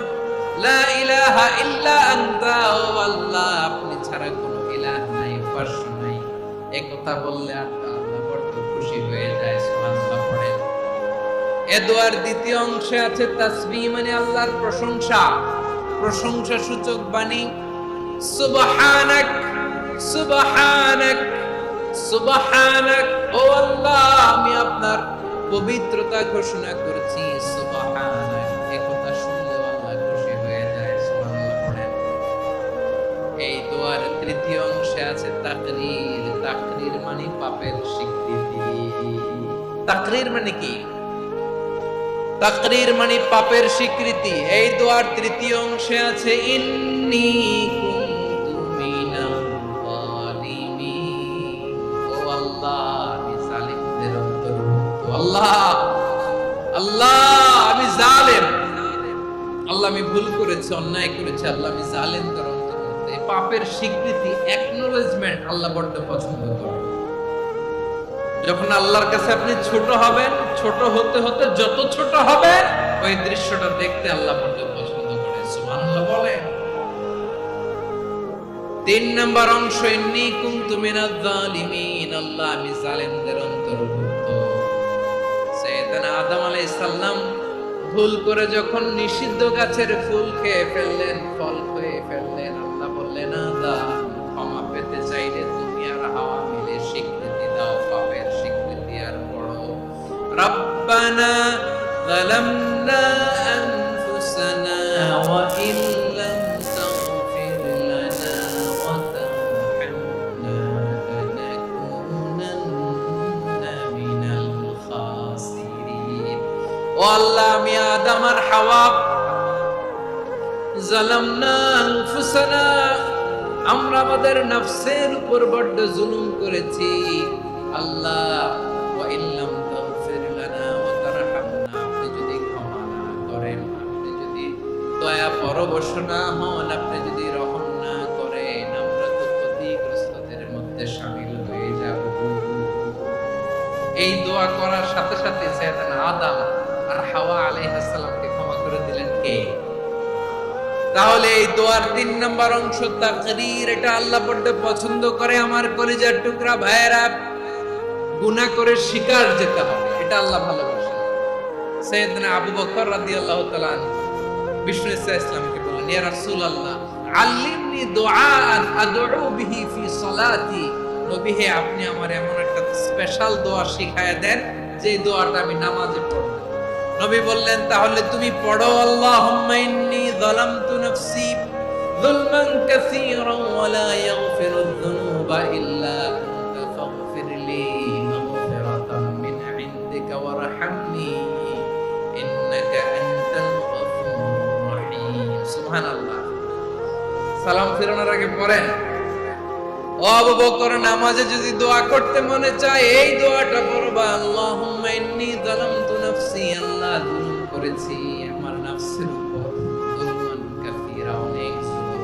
লা ইলাহা ইল্লা আনতা, ও আল্লাহ আপনি ছাড়া কোনো ইলাহ নাই, উপাস্য নাই। এই কথা বললে আল্লাহ বড় খুশি হয়ে যায়। সুবহানাল্লাহ পড়েন। এই দোয়ার দ্বিতীয় অংশে আছে তাসবিহ, মানে আল্লাহর প্রশংসা, প্রশংসা সূচক বাণী। সুবহানাক সুবহানাক সুবহানাক, ও আল্লাহ আমি আপনার পবিত্রতা ঘোষণা করছি। সুবহানাক, এই কথা শুনলে আল্লাহ খুশি হয়ে যায়। সুবহানাল্লাহ পড়েন। এই দোয়ার তৃতীয় অংশে আছে তাকরীর। তাকরীর মানে পাপের স্বীকৃতি। তাকরীর মানে কি? তাকরীর মানে পাপের স্বীকৃতি। এই দোয়ার তৃতীয় অংশে আছে ইন্নী কুনতু মিনাল যালিমিন, ও আমি ভুল করেছি, অন্যায় করেছি, আল্লাহ আমি জালেমদের অন্তর্ভুক্ত। এই পাপের স্বীকৃতি, অ্যাকনোলেজমেন্ট আল্লাহ বড্ড পছন্দ করেন। যখন আল্লাহর কাছে আপনি ছোট হবেন, ছোট হতে হতে যত ছোট হবে, ওই দৃশ্যটা দেখতে আল্লাহ বড্ড পছন্দ করে। সুবহানাল্লাহ বলেন। 3 নাম্বার অংশ, ইন্নী কুনতু মিনাজ জালিমিন, আল্লাহ আমি জালেমদের অন্তর্ভুক্ত। সাইয়েদনা আদম আলাইহিস সালাম ভুল করে যখন নিষিদ্ধ গাছের ফুল খেয়ে ফেললেন, ফল খেয়ে ফেললেন, আল্লাহ বললেন আদম ক্ষমা পেতে চাইলে তুমি আর হাওয়া মিলে স্বীকৃতি দাও, পাপের স্বীকৃতি আর পড়ো। রব্বানা যালামনা আনফুসানা ওয়া ইল্লাম তাগফির লানা ওয়া তারহামনা লানাকুনান্না মিনাল খাসিরিন। ও আল্লাহ, আমি আদম আর হাওয়া জালামনা আনফুসানা, আমরা আমাদের নফসের উপর বড্ড জুলুম করেছি। আল্লাহ, ওয়া ইল্লাম তাগফির লানা ওয়া তারহামনা, আপনি যদি ক্ষমা না করেন, আপনি যদি দয়া পরবশ না হন, আপনি যদি রহম না করেন, আমরা তো ক্ষতিগ্রস্তদের মধ্যে শামিল হয়ে যাব। এই দোয়া করার সাথে সাথে সাইয়েদনা আদম আর হাওয়া আলাইহিস সালামকে ক্ষমা করে দিলেন কে? তাহলে এই দোয়ার 3 নাম্বার অংশ তাকরীর, এটা আল্লাহ বড্ড পছন্দ করে। আমার কলিজার টুকরা ভাইয়েরা, গুনাহ করে স্বীকার যেতে হবে, এটা আল্লাহ ভালোবাসেন। সাইয়েদনা আবু বকর রাদিয়াল্লাহু তাআলা আনহু বিষ্ণু ইসা ইসলামকে বললেন, ইয়া রাসূলুল্লাহ আল্লিমনি দুআআন আদউ বিহি ফি সালাতি, নবী হে, আপনি আমার এমন একটা স্পেশাল দোয়া শিখায়া দেন যে দোয়াটা আমি নামাজে পড়ব। নবী বললেন, তাহলে তুমি পড়ো, আল্লাহুম্মা ইন্নী যালামতু নাফসি যুলমান কাসীরান ওয়া লা ইয়াগফিরুয যুনুবা ইল্লা আনতা ফাগফিরলি মাগফিরাতাম মিন ইনদিকা ওয়ারহামনি ইন্নাকা আনতাল গফুরুর রহিম। সুবহানাল্লাহ। সালাম ফিরানোর আগে পড়েন, ও আবু বকর, নামাজে যদি দোয়া করতে মনে চায় এই দোয়াটা পড়বা, আল্লাহুম্মা ইন্নী যালামতু নাফসি, আল্লাহ জুলুম করেছি আমার নফসের উপর, যুলমান কাসীরা, অনেক জুলুম,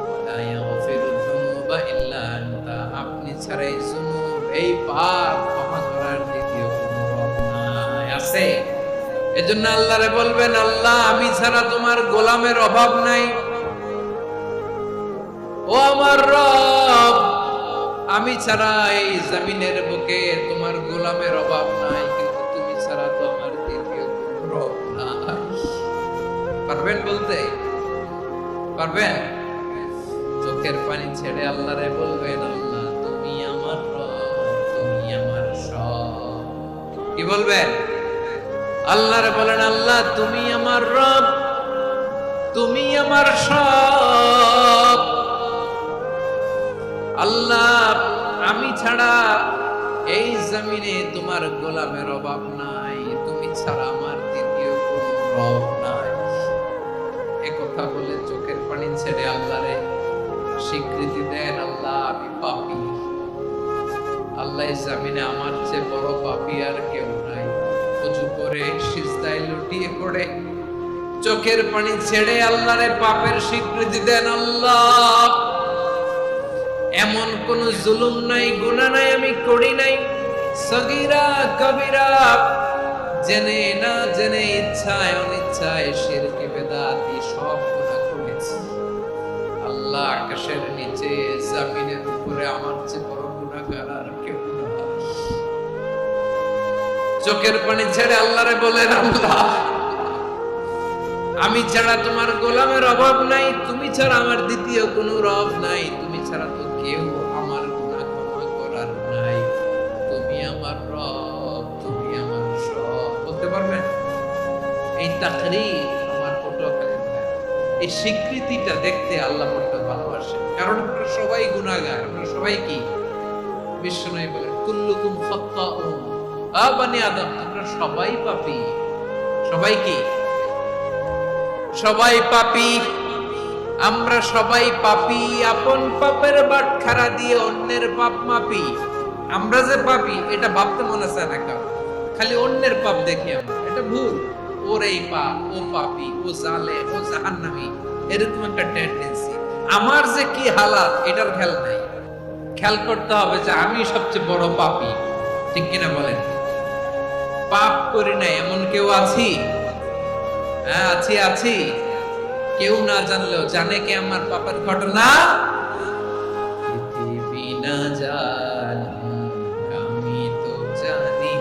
ওয়া লা ইয়াগফিরুয যুনুবা ইল্লা আনতা, আপনি ছাড়া এই জুনুব, এই পাপ ক্ষমা করার দ্বিতীয় কোনো রব নাই। আছে? এজন্য আল্লাহরে বলবেন, আল্লাহ আমি ছাড়া তোমার গোলামের অভাব নাই। ও আমার রব, আমি ছাড়া এই জমিনের বুকে তোমার গোলামের অভাব নাই, কিন্তু তুমি ছাড়া তো আমার দ্বিতীয় কোনো রব নাই। পারবেন বলতে? পারবেন? চোখের পানি ছেড়ে আল্লাহরে বলবেন, আল্লাহ তুমি আমার রব, তুমি আমার সব। কি বলবেন? আল্লাহরে বলেন, আল্লাহ তুমি আমার রব, তুমি আমার সব। আল্লাহ আমি ছাড়া এই জমিনে তোমার গোলামের অভাব নাই, তুমি ছাড়া আমার দ্বিতীয় কোনো রব নাই। একথা বলে চোখের পানি ছেড়ে আল্লাহরে স্বীকৃতি দেন, আল্লাহ আমি পাপী, আল্লাহ এই জমিনে আমার চেয়ে বড় পাপী আর কেউ নাই। ওযু করে সিজদায় লুটিয়ে পড়ে চোখের পানি ছেড়ে আল্লাহরে পাপের স্বীকৃতি দেন, আল্লাহ এমন কোন জুলুম নাই, গুনাহ নাই আমি করি নাই, সগীরা কবিরা, জেনে না জেনে, ইচ্ছায় অনিচ্ছায়, শিরকে বেদাতি, সব গুনাহ করেছি। আল্লাহ আকাশের নিচে জমিনের উপরে আমার চেয়ে বড় গুনাহগার আর কেউ নাই। চোখের পানি ছেড়ে আল্লাহরে বলেন, আল্লাহ আমি ছাড়া তোমার গোলামের অভাব নাই, তুমি ছাড়া আমার দ্বিতীয় কোনো রব নাই, তুমি ছাড়া তো কেউ আমার গুনাহ ক্ষমা করার নাই, তুমি আমার রব, তুমি আমার সব। বলতে পারবেন? এই তাকরীর আমার পটুয়াখালীর ভাই, এই স্বীকৃতিটা দেখতে আল্লাহ বড় ভালোবাসে, কারণ আমরা সবাই গুনাহগার, আমরা সবাই কি? বিশ্বনবী বলেন, কুল্লুকুম খাত্তাউন, আ বনি আদম, তোমরা সবাই পাপী। সবাই কি? সবাই পাপী। আমরা সবাই পাপী, আপন পাপের বাটখারা দিয়ে অন্যের পাপ মাপি। আমরা যে পাপী এটা ভাবতে মনে চায় না কারণ, খালি অন্যের পাপ দেখি আমরা, এটা ভুল। ওর এই পাপ, ও পাপী, ও জালে, ও জাহান্নামী, এরকম একটা টেন্ডেন্সি। আমার যে কি হালাত এটার খেয়াল নাই। খেয়াল করতে হবে যে আমি সবচেয়ে বড় পাপী, ঠিক কিনা বলেন? পাপ করি না এমন কেউ আছি? হ্যাঁ আছি, আছি। কেউ না জানলেও জানে কে আমার পাপের ঘটনা? পৃথিবী না জানুক আমি তো জানি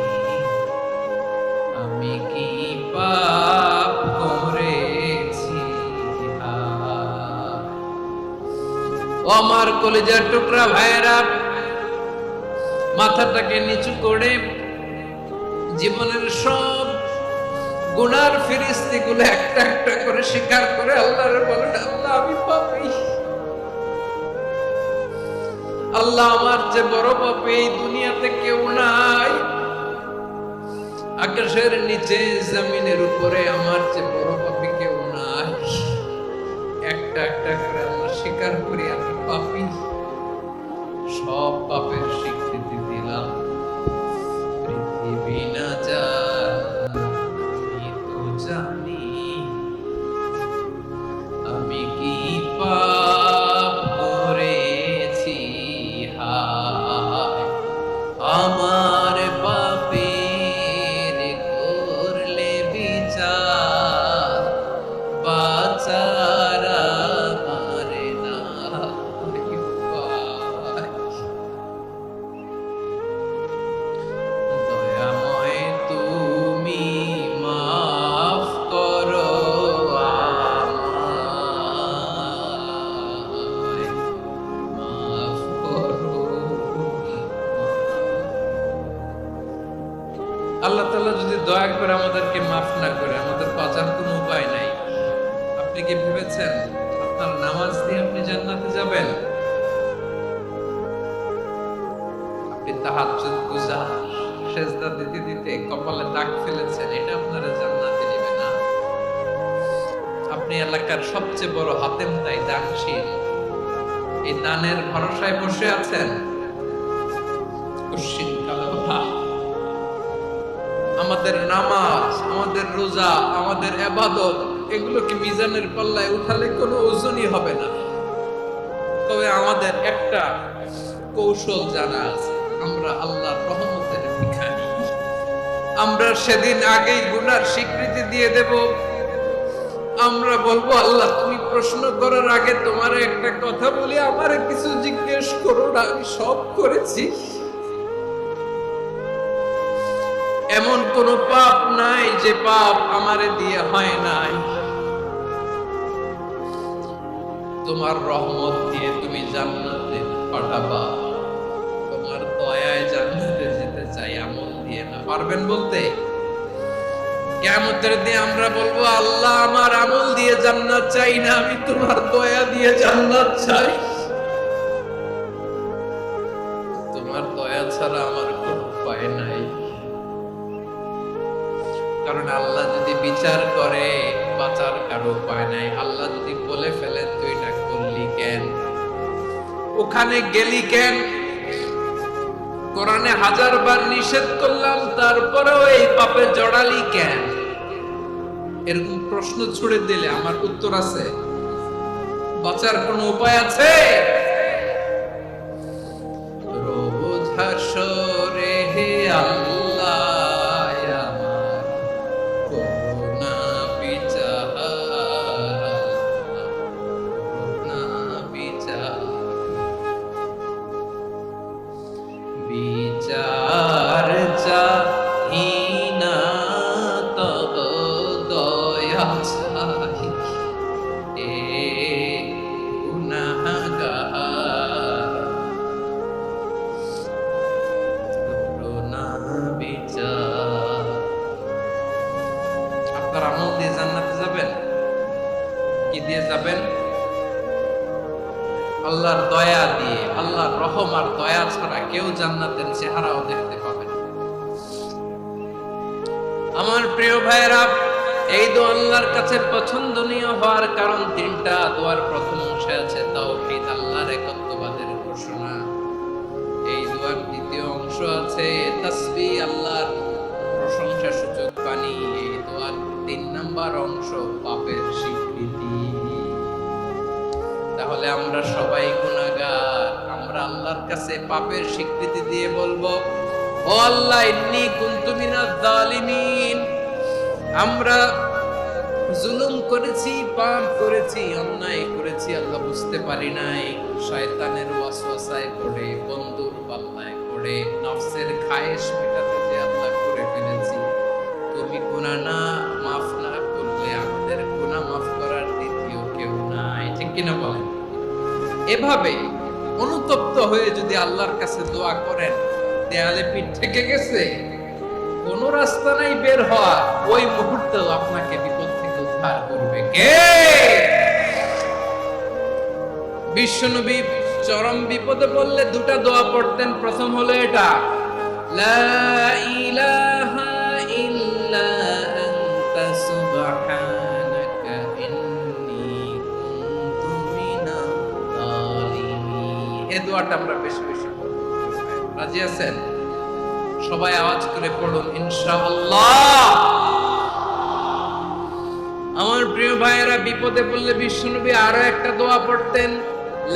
আমি কি পাপ করেছি। ও আমার কলিজার টুকরা ভাইয়েরা, মাথাটাকে নিচু করে জীবনের সব গুনার ফিরিস্তি গুলো একটা একটা করে স্বীকার করে আল্লাহর বলেন, আল্লাহ আমি পাপী, আল্লাহ আমার যে বড় পাপী এই দুনিয়াতে কেউ নাই, আকাশের নিচে জমিনের উপরে আমার যে বড় পাপী কেউ নাই। একটা একটা করে আমরা স্বীকার করি আমি পাপী, সব পাপের স্বীকৃতি দিলাম। পৃথিবী না জানি তো জানি আমি কি পাপ করেছি। হায় আমার পাপের করলে বিচার, বাঁচার আমার নাই উপায়। দয়াময় তুমি মাফ করো আমায়, মাফ করো। আল্লাহ তাআলা যদি দয়া করে আমাদেরকে মাফ না করে, আমাদের বাঁচার কোনো উপায় নাই। আপনি কি ভেবেছেন আপনার নামাজ দিয়ে আপনি জান্নাতে যাবেন? আপনি তাহাজ্জুদ গুজার, সেজদা দিতে দিতে কপালে দাগ ফেলেছেন, এটা আপনারা জান্নাতে নেবে না। আপনি এলাকার সবচেয়ে বড় হাতেম তাই দানশীল, এই দানের ভরসায় বসে আছেন, আমাদের নামাজ, আমাদের রোজা, আমাদের ইবাদত, এগুলোকে মিজানের পাল্লায় উঠালে কোনো ওজনই হবে না। তবে আমাদের একটা কৌশল জানা আছে, আমরা আল্লাহর রহমতের ভিখারি। আমরা সেদিন আগেই গুনার স্বীকৃতি দিয়ে দেব। আমরা বলবো, আল্লাহ তুমি প্রশ্ন করার আগে তোমার একটা কথা বলি, আমারে কিছু জিজ্ঞেস করো না, আমি সব করেছি। এমন কোন পাপ নাই যে পাপ আমারে দিয়ে হয় নাই। তোমার রহমত দিয়ে তুমি জান্নাতে পাঠাবা, তোমার দয়ায় জান্নাতে যেতে চাই, আমল দিয়ে না। পারবেন বলতে? কিয়ামতের দিনে আমরা বলবো, আল্লাহ আমার আমল দিয়ে জান্নাত চাই না, আমি তোমার দয়া দিয়ে জান্নাত চাই। তোমার দয়া ছাড়া আমার কোনো উপায় নাই। কারণ আল্লাহ যদি বিচার করে, বাঁচার কারো উপায় নাই। আল্লাহ যদি বলে ফেলেন তুই না করলি কেন, ওখানে গেলি কেন, কোরআনে 1000 বার নিষেধ করলাম তারপরেও এই পাপে জড়ালি কেন, এরকম প্রশ্ন ছুড়ে দিলে আমার উত্তর আছে? বাঁচার কোনো উপায় আছে? রোজ হাসরে হে আল্লাহ আমার করুণা বিচার, করুণা বিচার, বিচার চাহি না তব দয়া চাহি, এ গুনাহগার করুণা বিচার। আপনার আমল দিয়ে জান্নাতে যাবেন? কি দিয়ে যাবেন? আল্লাহর দয়া দিয়ে। আল্লাহর রহম আর দয়া ছাড়া কেউ জান্নাতের চেহারাও দেখতে পাবে না। আমার প্রিয় ভাইরা, এই দোয়া আল্লাহর কাছে পছন্দনীয় হওয়ার কারণ 3টা। দোয়ার প্রথম অংশে আছে তাওহীদ, আল্লাহর একত্ববাদের ঘোষণা। এই দোয়ার দ্বিতীয় অংশ আছে তাসবিহ, আল্লাহর প্রশংসা সূচক বাণী। এই দোয়ার 3 তাহলে আমরা সবাই গুনাহগার। আমরা আল্লাহর কাছে পাপের স্বীকৃতি দিয়ে বলবো, ও আল্লাহ, ইন্নী কুনতু মিনাজ জালিমিন, আমরা জুলুম করেছি, পাপ করেছি, অন্যায় করেছি, আল্লাহ বুঝতে পারি নাই, শয়তানের ওয়াসওয়াসায় পড়ে, বন্ধুর পাল্লায় পড়ে, নফসের খায়েশ মেটাতে যে আল্লাহ করে ফেলেছি। তুমি গুনাহ না মাফ না করলে আমাদের গুনাহ মাফ করার দ্বিতীয় কেউ নাই। ঠিক কিনা বলেন? এভাবে অনুতপ্ত হয়ে যদি আল্লাহর কাছে দোয়া করেন, দেয়ালে পিঠ থেকে গেছে, কোন রাস্তা নাই বের হওয়া, ওই মুহূর্তেও আপনাকে বিপদ থেকে উদ্ধার করবে কে? বিশ্বনবী চরম বিপদে পড়লে দুটা দোয়া পড়তেন। প্রথম হলো এটা, লা ইলাহা ইল্লা আনতা সুবহানাকা ইন্নী কুনতু মিনাজ জালিমিন। এই দোয়াটা আমরা বেশি বেশি পড়ব। রাজি আছেন? সবাই আওয়াজ করে পড়ুন ইনশাআল্লাহ। আমার প্রিয় ভাইয়েরা, বিপদে পড়লে বিশ্বনবী আরো একটা দোয়া পড়তেন,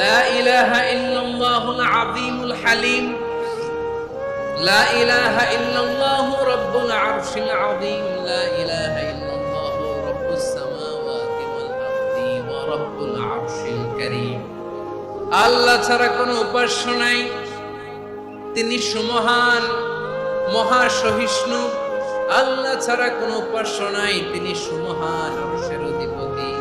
লা ইলাহা ইল্লাল্লাহুল আযীমুল হালিম, লা ইলাহা ইল্লাল্লাহু রাব্বুল আরশিল আযীম, লা ইলাহা ইল্লাল্লাহু রাব্বুস সামাওয়াতি ওয়াল আরদি ওয়া রাব্বুল আরশিল কারীম। আল্লাহ ছাড়া কোনো উপাস্য নাই, তিনি সুমহান, মহা সহিষ্ণু। আল্লাহ ছাড়া কোনো উপাস্য নাই, তিনি সুমহান, আরশের অধিপতি।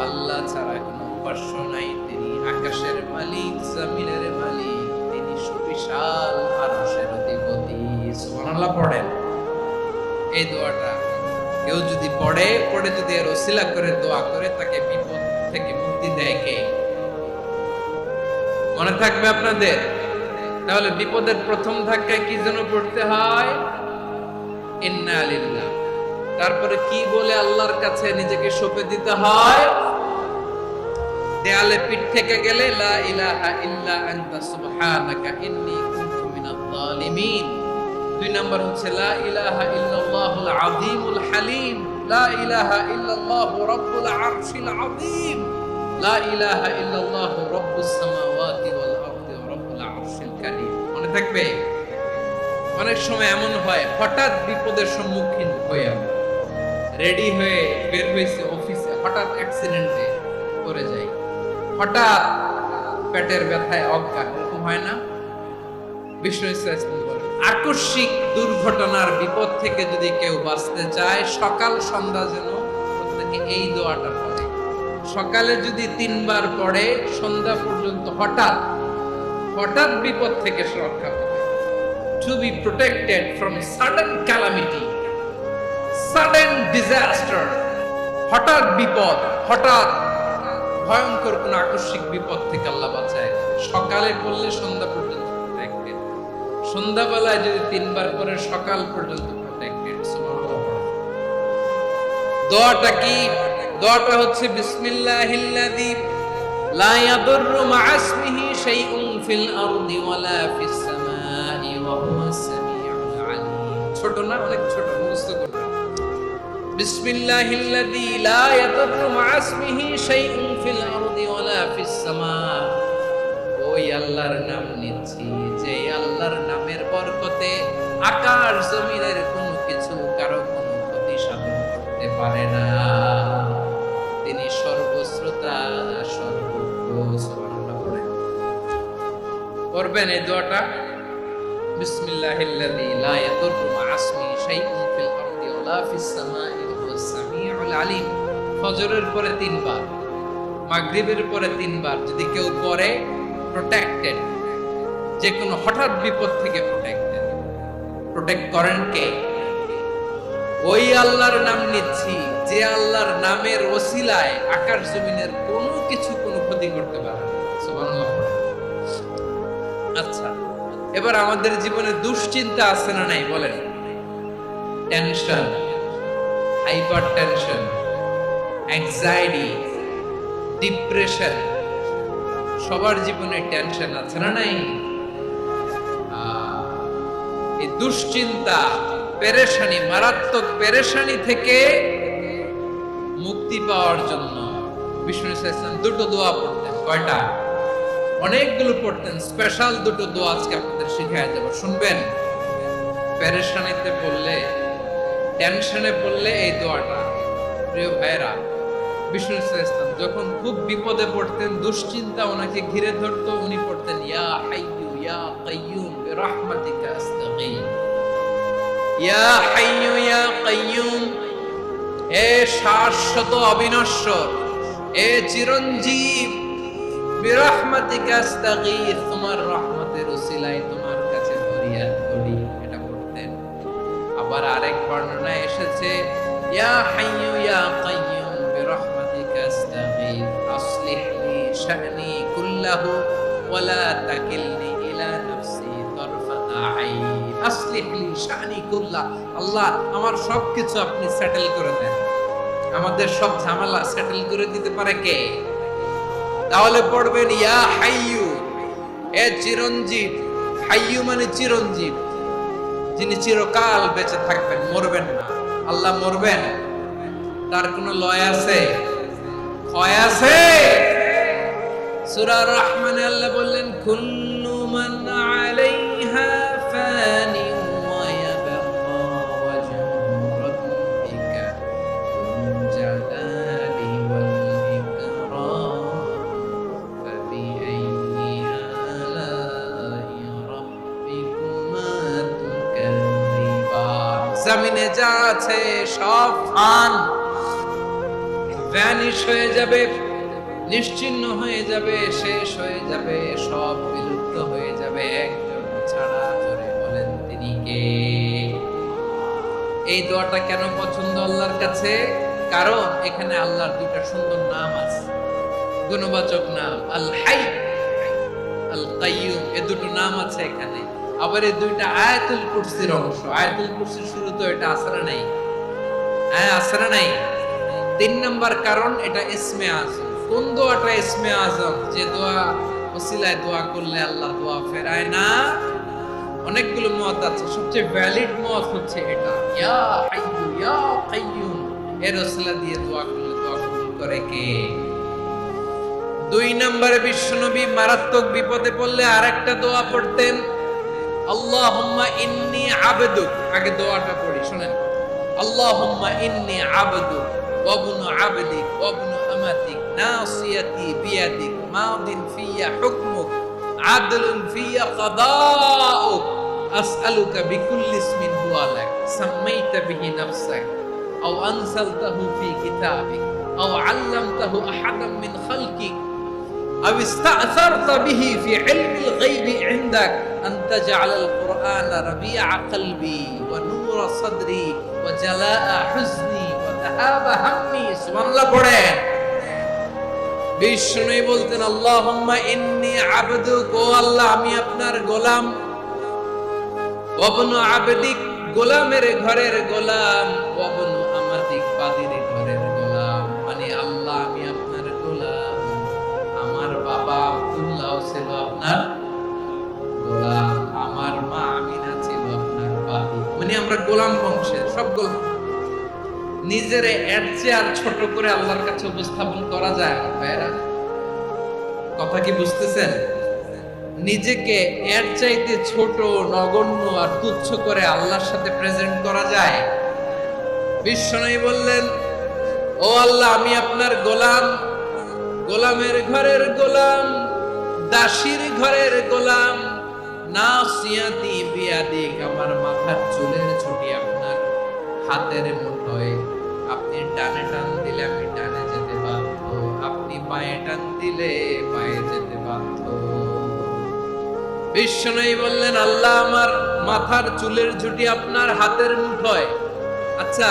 আল্লাহ ছাড়া কোনো উপাস্য নাই, তিনি আকাশের মালিক, জমিনের মালিক, তিনি সুবিশাল, আরশের অধিপতি। সুবহানাল্লাহ পড়েন। এই দোয়াটা কেউ যদি পড়ে যদি এর ওসিলা করে দোয়া করে, তাকে বিপদ থেকে মুক্তি দেয় কে? মনে থাকবে আপনাদের? তাহলে বিপদের প্রথম ধাক্কায় কি যেন পড়তে হয়? ইন্না লিল্লাহ। তারপরে কি বলে আল্লাহর কাছে নিজেকে সঁপে দিতে হয়? দেয়ালে পিঠ থেকে গেলে লা ইলাহা ইল্লা আনতা সুবহানাকা ইন্নী কুনতু মিনাজ জালিমিন। দুই নাম্বার হচ্ছে লা ইলাহা ইল্লাল্লাহুল আযীমুল হালিম, লা ইলাহা ইল্লাল্লাহু রাব্বুল আরশিল আযীম, লা ইলাহা ইল্লাল্লাহু রাব্বুস সামাওয়াতি ওয়াল আরদি ওয়া রাব্বুল আরশিল কারীম। মনে থাকবে? অনেক সময় এমন হয়, হঠাৎ বিপদের সম্মুখীন হয়ে রেডি হয়ে বের হয়েছে অফিসে, হঠাৎ অ্যাক্সিডেন্টে পড়ে যায়, হঠাৎ পেটের ব্যথায় অজ্ঞান, এরকম হয় না? বিষ্ণু ইসলাম বলেন, আকস্মিক দুর্ঘটনার বিপদ থেকে যদি কেউ বাঁচতে চায়, সকাল সন্ধ্যা যেন প্রত্যেকে এই দোয়াটা পড়ে। সকালে যদি 3 বার পড়ে, সন্ধ্যা পর্যন্ত হঠাৎ হঠাৎ বিপদ থেকে রক্ষা পাবে। To be protected from sudden calamity, sudden disaster, হঠাৎ বিপদ, হঠাৎ ভয়ঙ্কর কোন আকস্মিক বিপদ থেকে আল্লাহ বাঁচায়। সকালে পড়লে সন্ধ্যা পর্যন্ত প্রোটেক্টেড, সন্ধ্যাবেলায় যদি 3 বার করে সকাল পর্যন্ত প্রোটেক্টেড। সুবহানাল্লাহ। দোয়াটা কি? দোয়াটা হচ্ছে বিসমিল্লাহিল্লাযী লা ইয়াদুররু মা'a ইসমিহি শাইউন ফিল আরদি ওয়ালা ফিস সামাই ওয়া হুয়াস সামিউল আলীম। ছোট না? অনেক ছোট, মুখস্থ করবেন। বিসমিল্লাহিল্লাযী লা ইয়াদুররু মা'a ইসমিহি শাইউন ফিল আরদি ওয়ালা ফিস সামা। ওই আল্লাহর নাম নিচ্ছি, যে আল্লাহর নামের বরকতে আকাশ জমিনের কোনো কিছু কারো কোনো ক্ষতি সাধন করতে পারে না। তিনি সর্বশ্রোতা, সর্বজ্ঞ। সুবহানাল্লাহ পড়েন। পড়বেন এই দোয়াটা, বিসমিল্লাহিল্লাযী লা ইয়াদুররু মা'a ইসমিহি শাইউন ফিল আরদি ওয়ালা ফিস সামাই ওয়া হুয়াস সামিউল আলীম। ফজরের পরে 3 বার, মাগরিবের পরে 3 বার যদি কেউ পড়ে, প্রোটেক্টেড, যে কোনো হঠাৎ বিপদ থেকে প্রোটেক্টেড। প্রোটেক্ট করেন কে? ওই আল্লাহর নাম নিচ্ছি, যে আল্লাহর নামের ওসিলায় আকাশ জমিনের কোনো কিছু কোনো ক্ষতি করতে পারে না। সুবহানাল্লাহ। আচ্ছা, এবার আমাদের জীবনে দুশ্চিন্তা আছে না নাই বলেন? Tension, hyper tension, anxiety, depression, সবার জীবনে টেনশন আছে না নাই? এই দুশ্চিন্তা, পেরেশানি, মারাত্মক পেরেশানি থেকে মুক্তি পাওয়ার জন্য বিষ্ণু ইসলাম 2টো দোয়া পড়তেন। কয়টা? অনেকগুলো পড়তেন। স্পেশাল দুটো দোয়া আজকে আপনাদের শিখায় দেব, শুনবেন? পেরেশানিতে পড়লে, টেনশনে পড়লে এই দোয়াটা। প্রিয় ভাইরা, বিষ্ণু ইসলাম যখন খুব বিপদে পড়তেন, দুশ্চিন্তা ওনাকে ঘিরে ধরতো, উনি পড়তেন ইয়া হাইয়ু ইয়া কাইয়ুম বিরহমাতিকা আস্তাগীথ। ইয়া হাইয়ু ইয়া কাইয়ুম, এ শাশ্বত অবিনশ্বর, এ চিরঞ্জীব, বিরহমাতিকা আস্তাগীথ, তোমার রহমতের উসিলায় তোমার কাছে ফরিয়াদ করি। এটা পড়তেন। আবার আরেক বর্ণনায় এসেছে ইয়া হাইয়ু ইয়া কাইয়ুম বিরহমাতিকা আস্তাগীথ আসলিহ লি শা'নি কুল্লাহু ওয়া লা তাকিলনি ইলা নাফসি তারফাতা আইন। আসলিহ লি শা'নি কুল্লাহ, আল্লাহ আমার সবকিছু আপনি সেটেল করে দেন। আমাদের সব ঝামেলা সেটেল করে দিতে পারে কে? তাহলে পড়বেন ইয়া হাইয়ু, এ চিরঞ্জীব। হাইয়ু মানে চিরঞ্জীব, যিনি চিরকাল বেঁচে থাকবেন, মরবেন না। আল্লাহ মরবেন? তার কোনো লয় আছে? ক্ষয় আছে? সূরা রহমানে আল্লাহ বললেন কুল্লু মান আলাইহা ফানি ওয়া ইয়াবকা ওয়াজহু রাব্বিকা যুল জালালি ওয়াল ইকরাম ফাবিআইয়ি আলাই রাব্বিকুমা তুকাযিবান। জমিনে যা আছে সব ভ্যানিশ হয়ে যাবে, নিশ্চিহ্ন হয়ে যাবে, শেষ হয়ে যাবে, সব বিলুপ্ত হয়ে যাবে, একজন ছাড়া। জোরে বলেন তিনি কে? এই দোয়াটা কেন পছন্দ আল্লাহর কাছে? কারণ এখানে আল্লাহর দুইটা সুন্দর নাম আছে, গুণবাচক নাম, আল হাই, আল কাইয়ুম, এই দুটো নাম আছে এখানে। আবার এই দুইটা আয়াতুল কুরসির অংশ। আয়াতুল কুরসির শুরু তো এটা আসরা নাই, হ্যাঁ আসরা নাই। 3 নাম্বার কারণ এটা ইসমে আজম। কোন দোয়াটা ইসমে আজম? যে দোয়া ওসিলায় দোয়া করলে আল্লাহ দোয়া ফেরায় না। অনেকগুলো মত আছে, সবচেয়ে ভ্যালিড মত হচ্ছে এটা, ইয়া হাইয়ু ইয়া কাইয়ুম, এর ওসিলা দিয়ে দোয়া করলে দোয়া কবুল করে কে? 2 নম্বরে বিশ্বনবী মারাত্মক বিপদে পড়লে আরেকটা দোয়া পড়তেন, আল্লাহুম্মা ইন্নী আবদুক। আগে দোয়াটা পড়ি, শুনেন। আল্লাহুম্মা ইন্নী আবদুক ওয়া ইবনু আবদিক ওয়া ইবনু আমাতিক নাসিয়াতি বিয়াদিক মাদিন ফিয়া হুকমুক আদলুন ফিয়া কাদাউক আসআলুকা বিকুল্লি ইসমিন হুয়া লাক সাম্মাইতা বিহি নাফসাক আও আনসালতাহু ফি কিতাবিক আও আল্লামতাহু আহাদাম মিন খালকিক أو استأثرت به في علم الغيب عندك أن تجعل القرآن ربيع قلبي ونور صدري وجلاء حزني وذهاب همي। سبحان الله পড়েন। বিষ্ণু বলতেন আল্লাহুম্মা ইন্নী আবদুক, ও আল্লাহ আমি আপনার গোলাম, ওয়া ইবনু আবদিক, গোলামের ঘরের গোলাম, ওয়া ইবনু আমাতিক, বাদীর ঘরের গোলাম। মানে আল্লাহ আমি আপনার গোলাম, আমার বাবা আব্দুল্লাহ ছিল আপনার গোলাম, আমার মা আমিনা ছিল আপনার বাদী। মানে আমরা গোলাম বংশের, সব গোলাম। নিজের এর চেয়ে আর ছোট করে আল্লাহর কাছে উপস্থাপন করা যায় না ভাইরা? কথা কি বুঝতেছেন? নিজেকে এর চাইতে ছোট, নগণ্য আর তুচ্ছ করে আল্লাহর সাথে প্রেজেন্ট করা যায়? বিশ্বনবী বললেন ও আল্লাহ আমি আপনার গোলাম, গোলামের ঘরের গোলাম, দাসীর ঘরের গোলাম, নাসিয়াতি বিয়াদিক, আমার মাথার চুলের ছুটি আপনার হাতের মুঠোয়। আপনি ডানে টান দিলে আমি ডানে যেতে বাধ্য, আপনি বাঁয়ে টান দিলে বাঁয়ে যেতে বাধ্য। বিশ্বনবী বললেন আল্লাহ আমার মাথার চুলের ঝুঁটি আপনার হাতের মুঠোয়। আচ্ছা,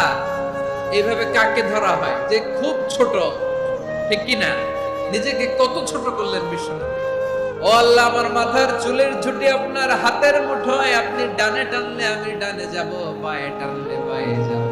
এইভাবে কাকে ধরা হয়? যে খুব ছোট, ঠিক কি না? নিজেকে কত ছোট করলেন বিশ্বনবী। ও আল্লাহ আমার মাথার চুলের ঝুঁটি আপনার হাতের মুঠোয়, আপনি ডানে টানলে আমি ডানে যাব, বাঁয়ে টানলে বাঁয়ে যাব।